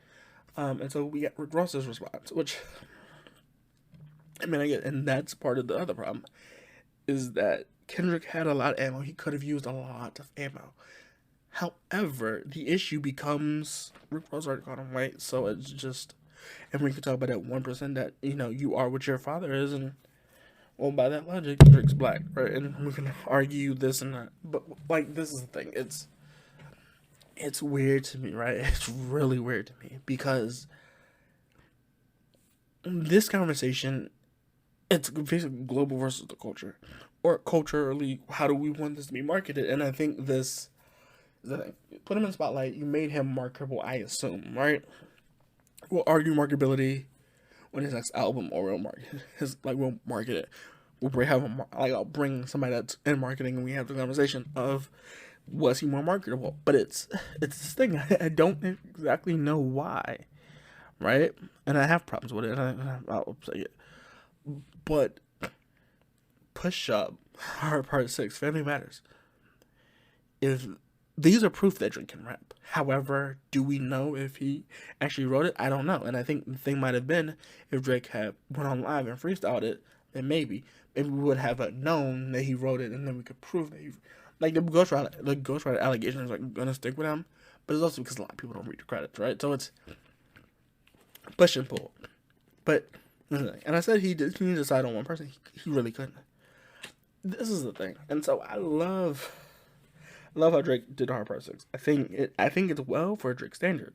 And so we got Rick Ross's response, which, I mean, I get, and that's part of the other problem, is that Kendrick had a lot of ammo. He could have used a lot of ammo. However, the issue becomes, Rick Ross already called him white, so it's just, and we can talk about that 1% that, you are what your father is, and, well, by that logic, Drake's black, right? And we can argue this and that, but, like, this is the thing, it's weird to me, right? It's really weird to me, because this conversation, it's basically global versus the culture, or culturally, how do we want this to be marketed? And I think this is the thing. Put him in the spotlight, you made him marketable, I assume, right? We'll argue marketability when his next album, or we'll market it. I'll bring somebody that's in marketing, and we have the conversation of, was he more marketable? But it's this thing, I don't exactly know why, right? And I have problems with it, and I'll say it. But Push Up, Part 6, Family Matters. If these are proof that Drake can rap. However, do we know if he actually wrote it? I don't know. And I think the thing might have been, if Drake had went on live and freestyled it, then maybe we would have known that he wrote it, and then we could prove that he, like, the ghostwriter allegations are gonna stick with him. But it's also because a lot of people don't read the credits, right? So it's push and pull. But, and I said he did decide on one person. He really couldn't. This is the thing. And so I love how Drake did Hard Part 6. I think it's well for a Drake standard.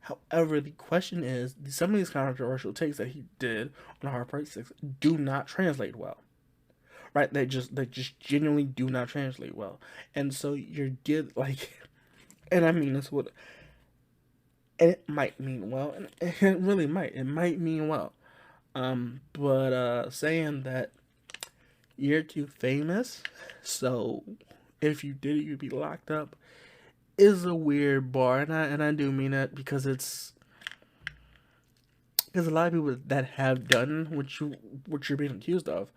However, the question is, some of these controversial takes that he did on Hard Part 6 do not translate well. Right? They just genuinely do not translate well. And so and I mean this what, and it might mean well, and it really might. It might mean well. But saying that you're too famous, so if you did it, you'd be locked up, is a weird bar, and I do mean that because a lot of people that have done what you're being accused of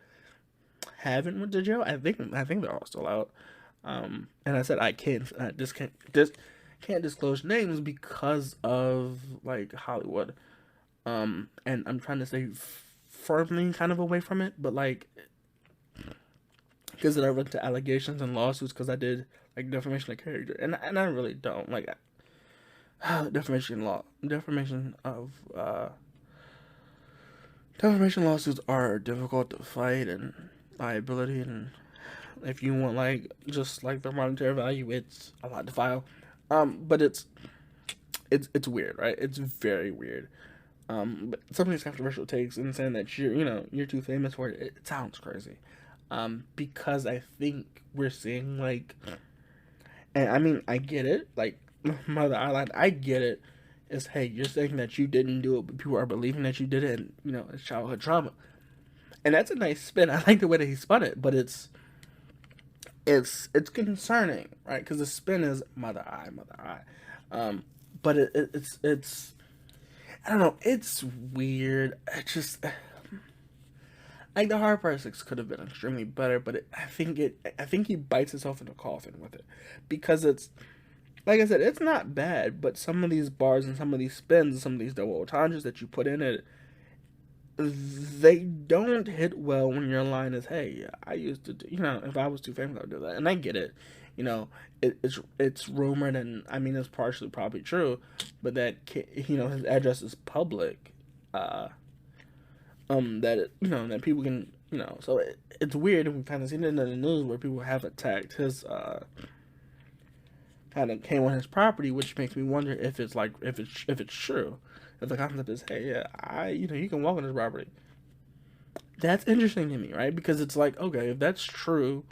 haven't went to jail. I think they're all still out. And I said I can't disclose names because of, like, Hollywood. And I'm trying to stay firmly kind of away from it, but, like, because I run to allegations and lawsuits because I did, like, defamation of character, and I really don't like defamation lawsuits are difficult to fight, and liability, and if you want, like, just like the monetary value, it's a lot to file. But it's weird, right? It's very weird. But some of these controversial takes and saying that you're too famous for it, it sounds crazy. Because I think we're seeing, like, and I mean, I get it, like, Mother Island, I get it, is, hey, you're saying that you didn't do it, but people are believing that you did it, and, it's childhood trauma. And that's a nice spin. I like the way that he spun it, but it's concerning, right? Because the spin is mother eye. But it's I don't know, it's weird. It just, like, the Hard Part 6 could have been extremely better, but I think he bites himself in the coffin with it, because it's, like I said, it's not bad, but some of these bars and some of these spins and some of these double entendres that you put in it, they don't hit well when your line is, hey, I used to do, if I was too famous, I would do that. And I get it. It's rumored, and I mean, it's partially probably true, but that, his address is public, that that people can, so it's weird, and we've kind of seen it in the news where people have attacked his, kind of came on his property, which makes me wonder if it's true. If the concept is, hey, yeah, you can walk on this property. That's interesting to me, right? Because it's like, okay, if that's true,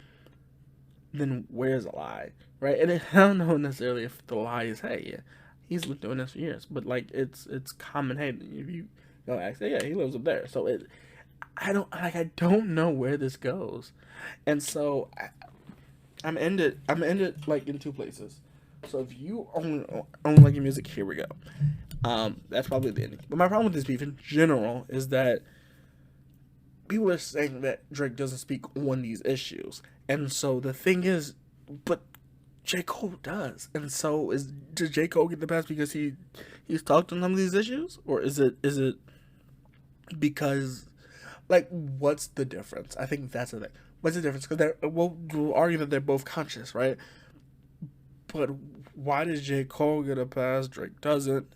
then where's the lie, right? And I don't know necessarily if the lie is, hey, yeah, he's been doing this for years, but, like, it's common. Hey, if you ask, yeah, he lives up there. So I don't know where this goes, and so I'm ended like in two places. So if you only like your music, here we go. That's probably the ending. But my problem with this beef in general is that people are saying that Drake doesn't speak on these issues, and so the thing is, but J. Cole does, and so does J. Cole get the pass because he's talked on some of these issues, or is it because, like, what's the difference? I think that's the thing. What's the difference? Because we'll argue that they're both conscious, right? But why does J. Cole get a pass? Drake doesn't.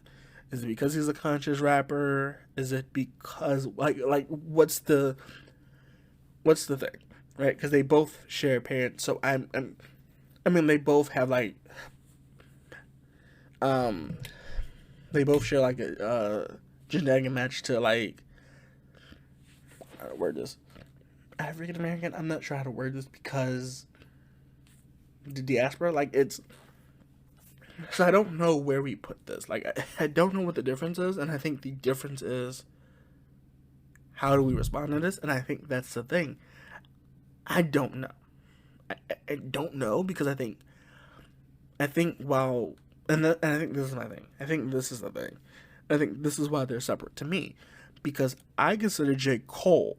Is it because he's a conscious rapper? Is it because like what's the thing, right? Because they both share parents, so I mean they both have like they both share like a genetic match to like how to word this, African American. I'm not sure how to word this because the diaspora, like it's. So I don't know where we put this. Like, I don't know what the difference is, and I think the difference is how do we respond to this, and I think that's the thing. I don't know. I don't know because I think while, and I think this is my thing. I think this is the thing. I think this is why they're separate to me, because I consider J. Cole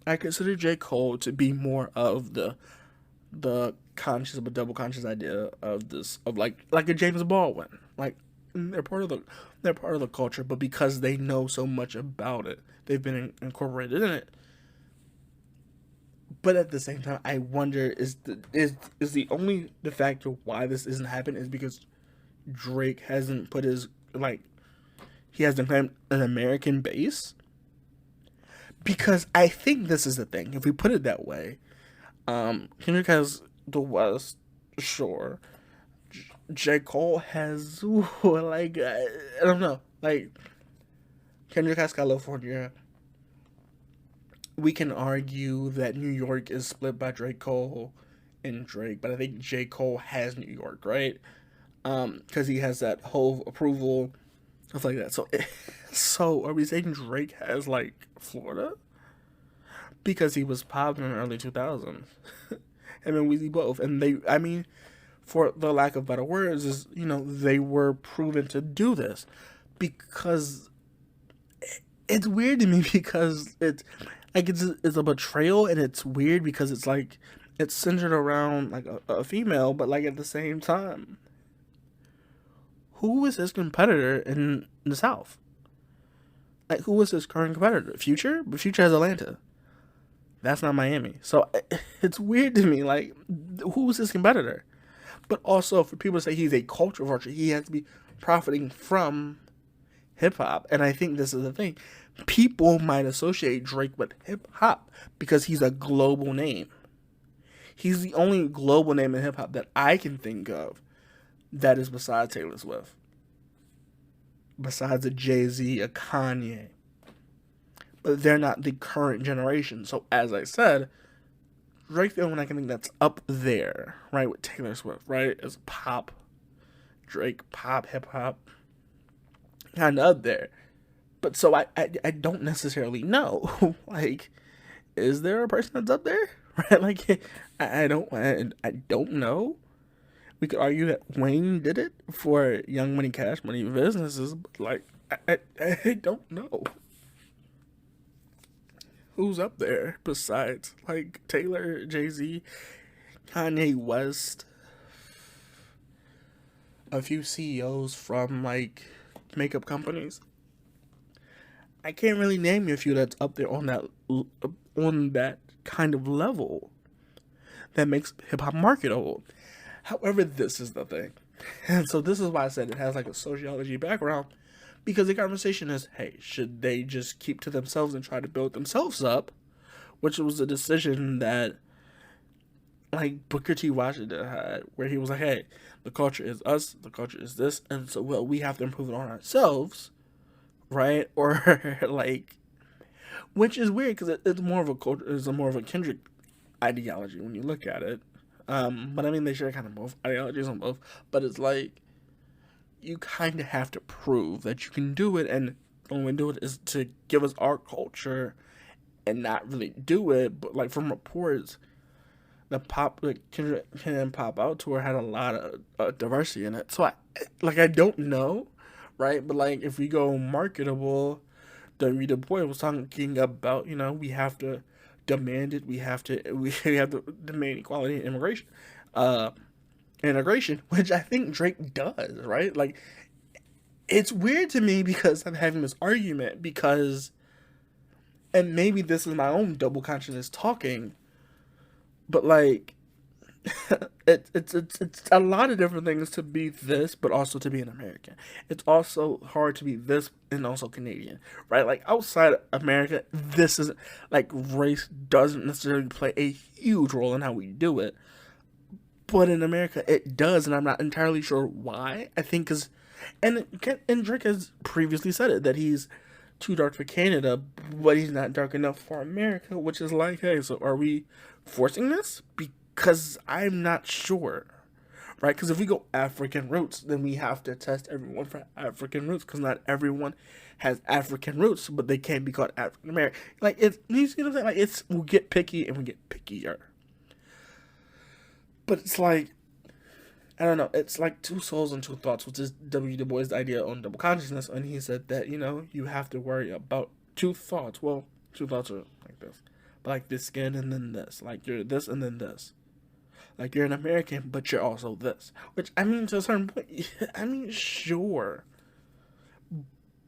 to be more of the conscious but double conscious idea of this, of like a James Baldwin. Like they're part of the culture, but because they know so much about it, they've been incorporated in it. But at the same time, I wonder is the only the factor why this isn't happening is because Drake hasn't put his he hasn't claimed an American base. Because I think this is the thing. If we put it that way, Kendrick has the West Shore. J. Cole has I don't know. Like Kendrick has California. We can argue that New York is split by Cole and Drake, but I think J. Cole has New York, right? Because he has that whole approval, stuff like that. So are we saying Drake has like Florida? Because he was popping in the early 2000s. Him and Weezy both. And for the lack of better words, is, they were proven to do this. Because it's weird to me because it's a betrayal, and it's weird because it's like, it's centered around like a female, but like at the same time, who is his competitor in the South? Like, who is his current competitor? Future? But Future has Atlanta. That's not Miami. So it's weird to me, like, who's his competitor? But also, for people to say he's a culture vulture, he has to be profiting from hip-hop. And I think this is the thing. People might associate Drake with hip-hop because he's a global name. He's the only global name in hip-hop that I can think of that is besides Taylor Swift. Besides a Jay-Z, a Kanye. But they're not the current generation. So, as I said, Drake's the only one I can think that's up there, right, with Taylor Swift, right, as pop, Drake, pop, hip-hop, kind of up there. But so I don't necessarily know, like, is there a person that's up there, right, like, I don't know. We could argue that Wayne did it for Young Money, Cash Money businesses, but, like, I don't know. Who's up there besides, like, Taylor, Jay-Z, Kanye West, a few CEOs from, like, makeup companies? I can't really name you a few that's up there on that kind of level that makes hip-hop marketable. However, this is the thing. And so this is why I said it has, like, a sociology background. Because the conversation is, hey, should they just keep to themselves and try to build themselves up? Which was a decision that, like, Booker T. Washington had, where he was like, hey, the culture is us, the culture is this, and so, well, we have to improve it on ourselves, right? Or, like, which is weird, because it's more of a culture, it's more of a Kendrick ideology when you look at it. But I mean, they share kind of both ideologies on both, but it's like, you kind of have to prove that you can do it, and the only way to do it is to give us our culture and not really do it. But, like, from reports, the pop like Kendrick can pop out tour had a lot of diversity in it. So I don't know, right? But like if we go marketable, Dubois was talking about, we have to demand it. We have to demand equality and integration, which I think Drake does, right? Like it's weird to me because I'm having this argument because, and maybe this is my own double consciousness talking, but like it's a lot of different things to be this, but also to be an American. It's also hard to be this and also Canadian, right? Like outside America, this is like race doesn't necessarily play a huge role in how we do it, but in America it does, and I'm not entirely sure why. I think because, and Drake has previously said it that he's too dark for Canada, but he's not dark enough for America, which is like, hey, so are we forcing this? Because I'm not sure, right? Because if we go African roots, then we have to test everyone for African roots, because not everyone has African roots, but they can't be called African American. Like, you see what I'm saying? Like, we get picky and we get pickier. But it's like, I don't know, it's like two souls and two thoughts, which is W. Du Bois' idea on double consciousness, and he said that, you have to worry about two thoughts. Well, two thoughts are like this, but like this skin and then this, like you're this and then this. Like, you're an American, but you're also this. Which, I mean, to a certain point, I mean, sure.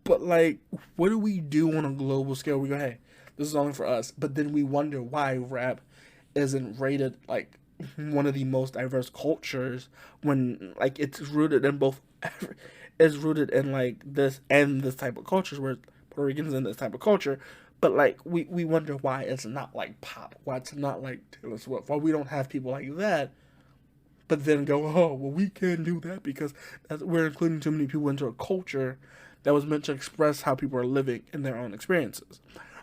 But, like, what do we do on a global scale? We go, hey, this is only for us. But then we wonder why rap isn't rated, like, one of the most diverse cultures when, like, it's rooted in both, it's rooted in, like, this and this type of cultures, where Puerto Ricans in this type of culture. But, like, we wonder why it's not like pop, why it's not like Taylor Swift, why we don't have people like that, but then go, oh, well, we can't do that because we're including too many people into a culture that was meant to express how people are living in their own experiences,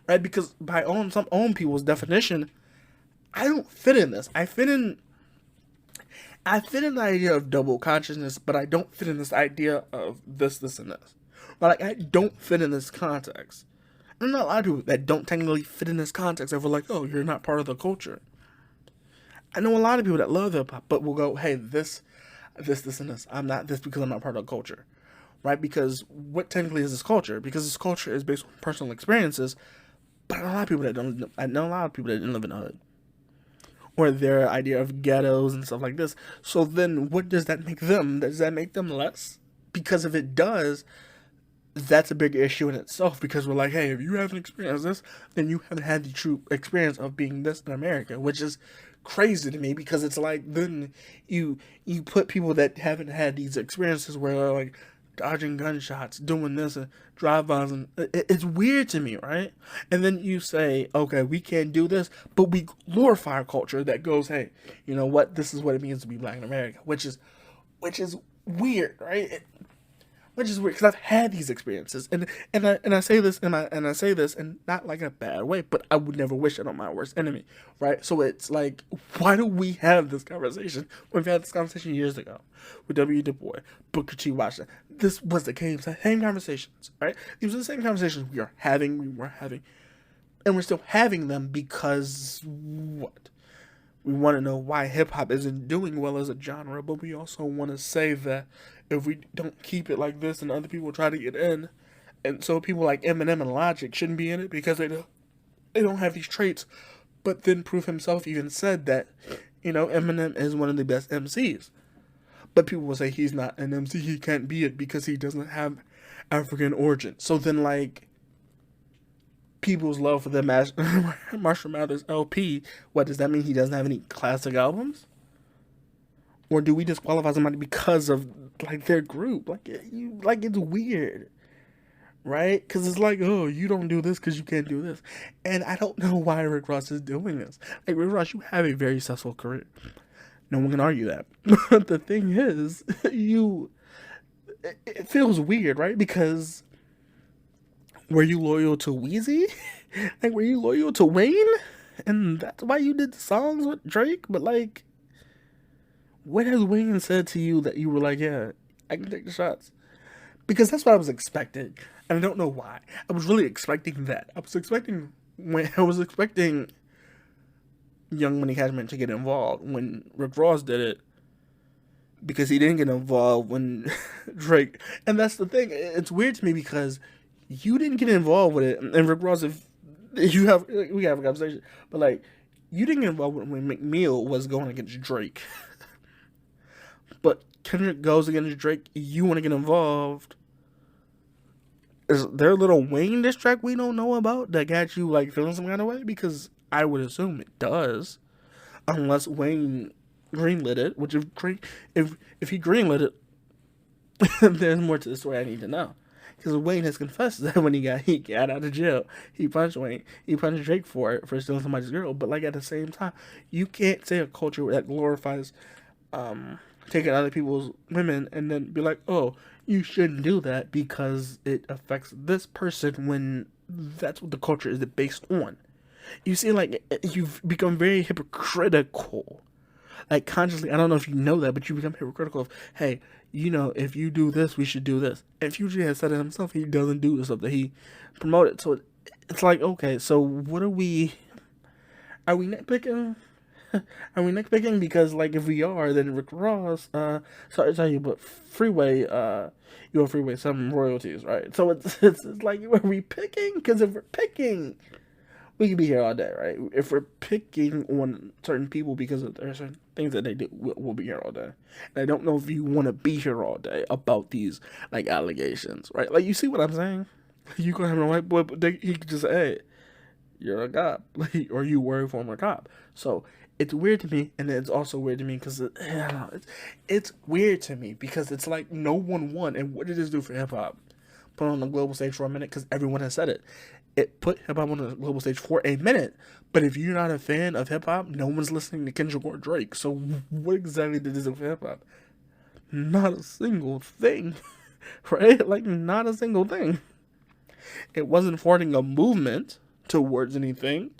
right? Because by some own people's definition, I don't fit in this. I fit in the idea of double consciousness, but I don't fit in this idea of this, and this. But, like, I don't fit in this context. I know a lot of people that don't technically fit in this context ever like, oh, you're not part of the culture. I know a lot of people that love hip hop, but will go, hey, this, and this. I'm not this because I'm not part of the culture, right? Because what technically is this culture? Because this culture is based on personal experiences, but I know a lot of people that don't. I know a lot of people that didn't live in the hood, or their idea of ghettos and stuff like this. So then, what does that make them? Does that make them less? Because if it does, that's a big issue in itself, because we're like, hey, if you haven't experienced this, then you haven't had the true experience of being this in America, which is crazy to me, because it's like, then you put people that haven't had these experiences where they're like dodging gunshots, doing this and drive-bys, and it's weird to me, right? And then you say, okay, we can't do this, but we glorify a culture that goes, hey, you know what, this is what it means to be black in America, which is weird, right? Which is weird, because I've had these experiences, and I say this and not like in a bad way, but I would never wish it on my worst enemy, right? So it's like, why do we have this conversation? We've had this conversation years ago with W. Du Bois, Booker T. Washington. This was the same conversations, right? These were the same conversations we were having, and we're still having them because what? We want to know why hip-hop isn't doing well as a genre, but we also want to say that if we don't keep it like this and other people try to get in, and so people like Eminem and Logic shouldn't be in it because they don't have these traits. But then Proof himself even said that, Eminem is one of the best MCs. But people will say he's not an MC, he can't be it because he doesn't have African origin. So then, like, people's love for the Marshall Mathers LP, what does that mean? He doesn't have any classic albums? Or do we disqualify somebody because of, like, their group? Like it's weird, right? Because it's like, oh, you don't do this because you can't do this. And I don't know why Rick Ross is doing this. Like, Rick Ross, you have a very successful career. No one can argue that. But the thing is, it feels weird, right? Because were you loyal to Weezy? Like, were you loyal to Wayne? And that's why you did the songs with Drake? But, like, what has Wayne said to you that you were like, yeah, I can take the shots? Because that's what I was expecting. And I don't know why. I was really expecting that. I was expecting Young Money Cash Money to get involved when Rick Ross did it, because he didn't get involved when Drake. And that's the thing. It's weird to me because you didn't get involved with it. And Rick Ross, if you have, we have a conversation, but like, you didn't get involved when McMill was going against Drake. But Kendrick goes against Drake. You want to get involved. Is there a little Wayne diss track we don't know about that got you like feeling some kind of way? Because I would assume it does, unless Wayne greenlit it. Which if he greenlit it, there's more to the story I need to know. Because Wayne has confessed that when he got out of jail, he punched Drake for stealing somebody's girl. But like at the same time, you can't say a culture that glorifies taking other people's women and then be like, oh, you shouldn't do that because it affects this person, when that's what the culture is based on. You see, like, you've become very hypocritical. Like, consciously, I don't know if you know that, but you become hypocritical of, hey, you know, if you do this, we should do this. And Future has said it himself, he doesn't do the stuff that he promoted. So it's like, okay, so what are we nitpicking? Are we nitpicking? Because, like, if we are, then Rick Ross, sorry to tell you, but Freeway, you owe Freeway some royalties, right? So it's like, are we picking? Because if we're picking, we could be here all day, right? If we're picking on certain people because of there are certain things that they do, we'll be here all day. And I don't know if you want to be here all day about these, like, allegations, right? Like, you see what I'm saying? You go have a white boy, but he could just say, hey, you're a cop, or you were a former cop. So it's weird to me, and it's also weird to me because it's weird to me because it's like no one won. And what did this do for hip hop? Put on the global stage for a minute, because everyone has said it. It put hip hop on the global stage for a minute. But if you're not a fan of hip hop, no one's listening to Kendrick or Drake. So what exactly did this do for hip hop? Not a single thing, right? Like, not a single thing. It wasn't forwarding a movement towards anything,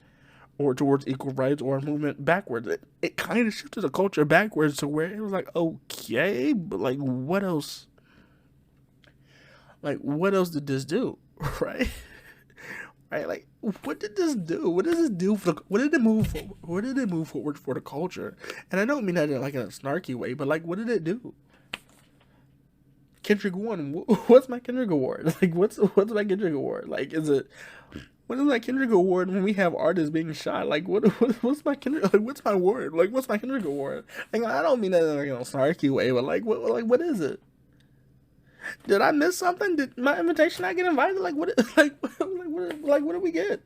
or towards equal rights, or a movement backwards. It kind of shifted the culture backwards to where it was like, okay, but like, what else? Like, what else did this do, right? Right? Like, what did this do? What does this do for what did it move forward? Where did it move forward for the culture? And I don't mean that in like a snarky way, but like, what did it do? Kendrick won. What's my Kendrick award? Like, what's my Kendrick award? Like, what is my Kendrick award when we have artists being shot? Like, what's my Kendrick? Like, what's my award? Like, what's my Kendrick award? Like, I don't mean that in like a snarky way, but like, what is it? Did I miss something? Did my invitation not get invited? Like, what? What do we get?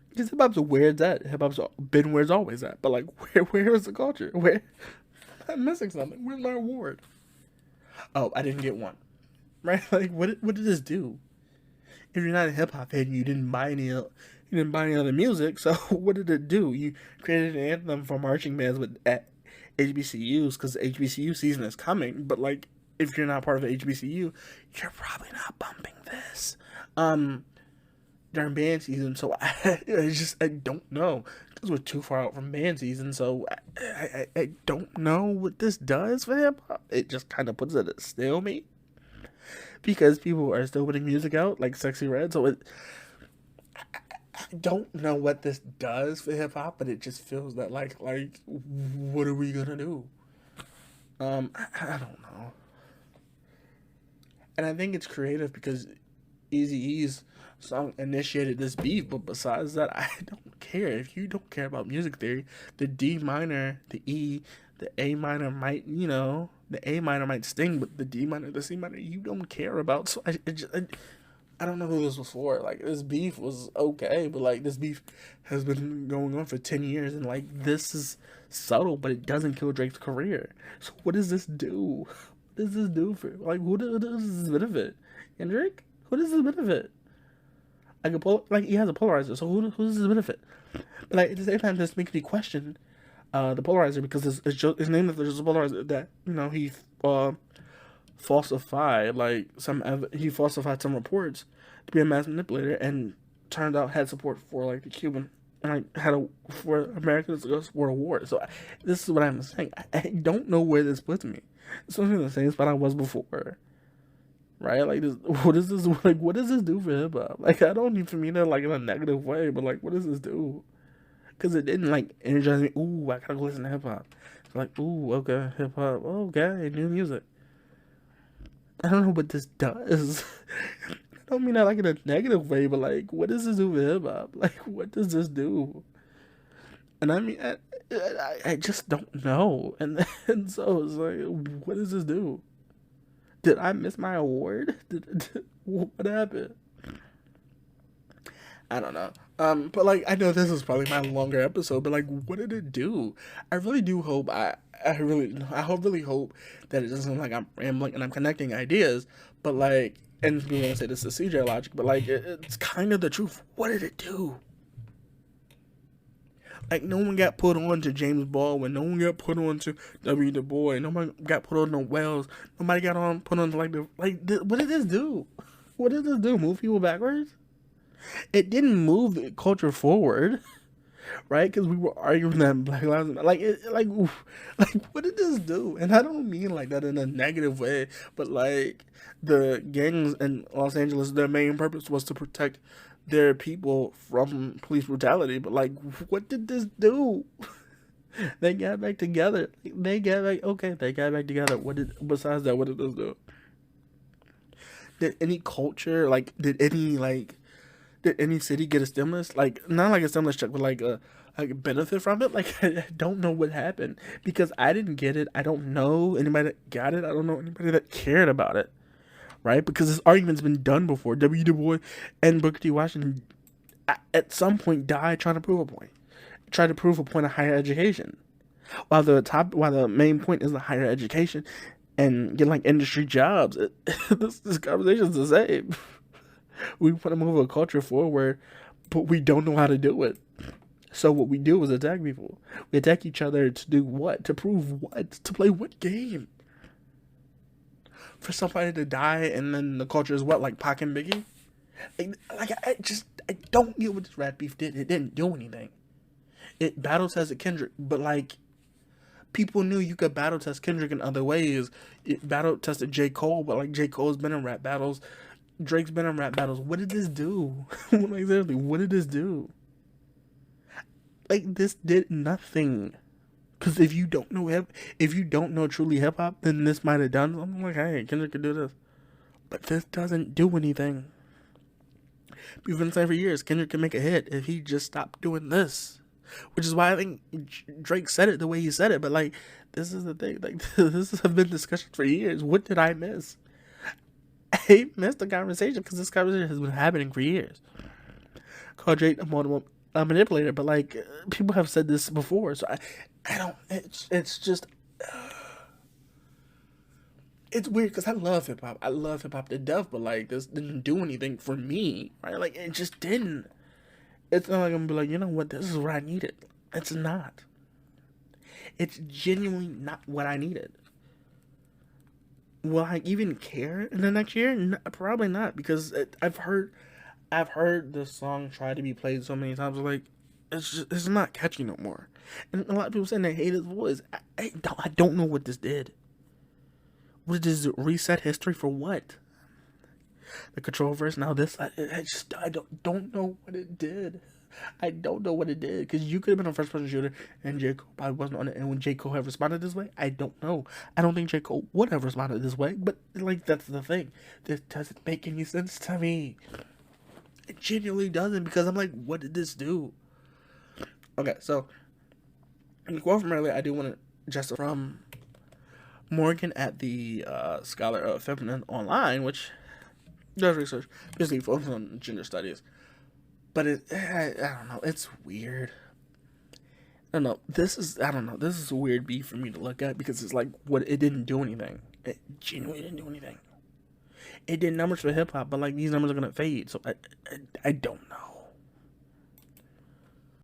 Because hip hop's where it's at. Hip hop's been where it's always at. But like, where is the culture? Where? I'm missing something. Where's my award? Oh, I didn't get one. Right? Like, what did this do? If you're not a hip hop fan, you didn't buy any other music. So what did it do? You created an anthem for marching bands at HBCUs because the HBCU season is coming. But like, if you're not part of the HBCU, you're probably not bumping this during band season. So I don't know, because we're too far out from band season. So I don't know what this does for hip hop. It just kind of puts it at stalemate, because people are still putting music out like Sexy Red. So I don't know what this does for hip hop, but it just feels that like what are we gonna do? I don't know. And I think it's creative because Eazy-E's song initiated this beef, but besides that, I don't care. If you don't care about music theory, the D minor, the E, the A minor might, the A minor might sting, but the D minor, the C minor, you don't care about. So I don't know who this was for. Like, this beef was okay, but like, this beef has been going on for 10 years, and like, this is subtle, but it doesn't kill Drake's career. So what does this do? What does this do for, like, who does this benefit? Kendrick? Who does this benefit? Like, he has a polarizer, so who does this benefit? But like, at the same time, this makes me question the polarizer, because his name is just a polarizer that, he falsified, like, he falsified some reports to be a mass manipulator, and turned out had support for, like, the Cuban, and like, for Americans to go support a war. So this is what I'm saying. I don't know where this puts me. It's in the same spot I was before, right? Like, what does this do for hip hop? Like, I don't even mean it like in a negative way, but like, what does this do? because it didn't like energize me. Ooh, I gotta go listen to hip hop. Like, ooh, okay, hip hop, okay, new music. I don't know what this does. I don't mean that like in a negative way, but like, what does this do with hip hop? Like, what does this do? And I mean, I just don't know. And so it's like, what does this do? Did I miss my award? What happened? I don't know. But like, I know this is probably my longer episode, but like, what did it do? I really do hope really hope that it doesn't seem like I'm rambling and I'm connecting ideas, but like, and people gonna say this is CJ logic, but like, it's kind of the truth. What did it do? Like, no one got put on to James Baldwin. No one got put on to W. Dubois. Nobody got put on to Wells. Nobody got put on to what did this do? What did this do? Move people backwards? It didn't move the culture forward, right? Because we were arguing that Black Lives Matter. Oof, like, what did this do? And I don't mean like that in a negative way, but like, the gangs in Los Angeles, their main purpose was to protect their people from police brutality. But like, what did this do? They got back together. They got back together. Besides that, what did this do? Did any culture, did any city get a stimulus? Like, not like a stimulus check, but like a benefit from it? Like, I don't know what happened because I didn't get it. I don't know anybody that got it. I don't know anybody that cared about it, right? Because this argument's been done before. W. Du Bois and Booker T. Washington at some point died trying to prove a point. Tried to prove a point of higher education. While the main point is the higher education and get like industry jobs. This conversation is the same. We want to move a culture forward, but we don't know how to do it. So what we do is attack people. We attack each other to do what? To prove what? To play what game? For somebody to die and then the culture is what? Like Pac and Biggie? I don't get what this rap beef did. It didn't do anything. It battle tested Kendrick, but like, people knew you could battle test Kendrick in other ways. It battle tested J. Cole, but like, J. Cole's been in rap battles. Drake's been in rap battles. What did this do? Like, seriously, what did this do? Like, this did nothing. Because if you don't know truly hip hop, then this might have done something. Like, hey, Kendrick could do this, but this doesn't do anything. We've been saying for years, Kendrick can make a hit if he just stopped doing this. Which is why I think Drake said it the way he said it. But like, this is the thing. Like, this has been discussion for years. What did I miss? I missed the conversation because this conversation has been happening for years. Call Drake a manipulator, but like, people have said this before, so I don't. It's just. It's weird because I love hip hop. I love hip hop to death, but like, this didn't do anything for me, right? Like, it just didn't. It's not like I'm gonna be like, you know what, this is what I needed. It's not. It's genuinely not what I needed. Will I even care in the next year? No, probably not, because I've heard this song try to be played so many times. Like, it's not catchy no more. And a lot of people saying they hate his voice. I don't know what this did. What did this reset history for? What? The control verse, now this, I don't know what it did. I don't know what it did, because you could have been a first person shooter and J. Cole probably wasn't on it, and when J. Cole have responded this way, I don't know. I don't think J. Cole would have responded this way, but like, that's the thing. This doesn't make any sense to me. It genuinely doesn't, because I'm like, what did this do? Okay, so in the quote from earlier, I do want to just from Morgan at the Scholar of Feminine Online, which does research, basically focusing on gender studies. But I don't know, it's weird. I don't know, this is a weird beef for me to look at, because it's like, it didn't do anything. It genuinely didn't do anything. It did numbers for hip hop, but like, these numbers are gonna fade, so I don't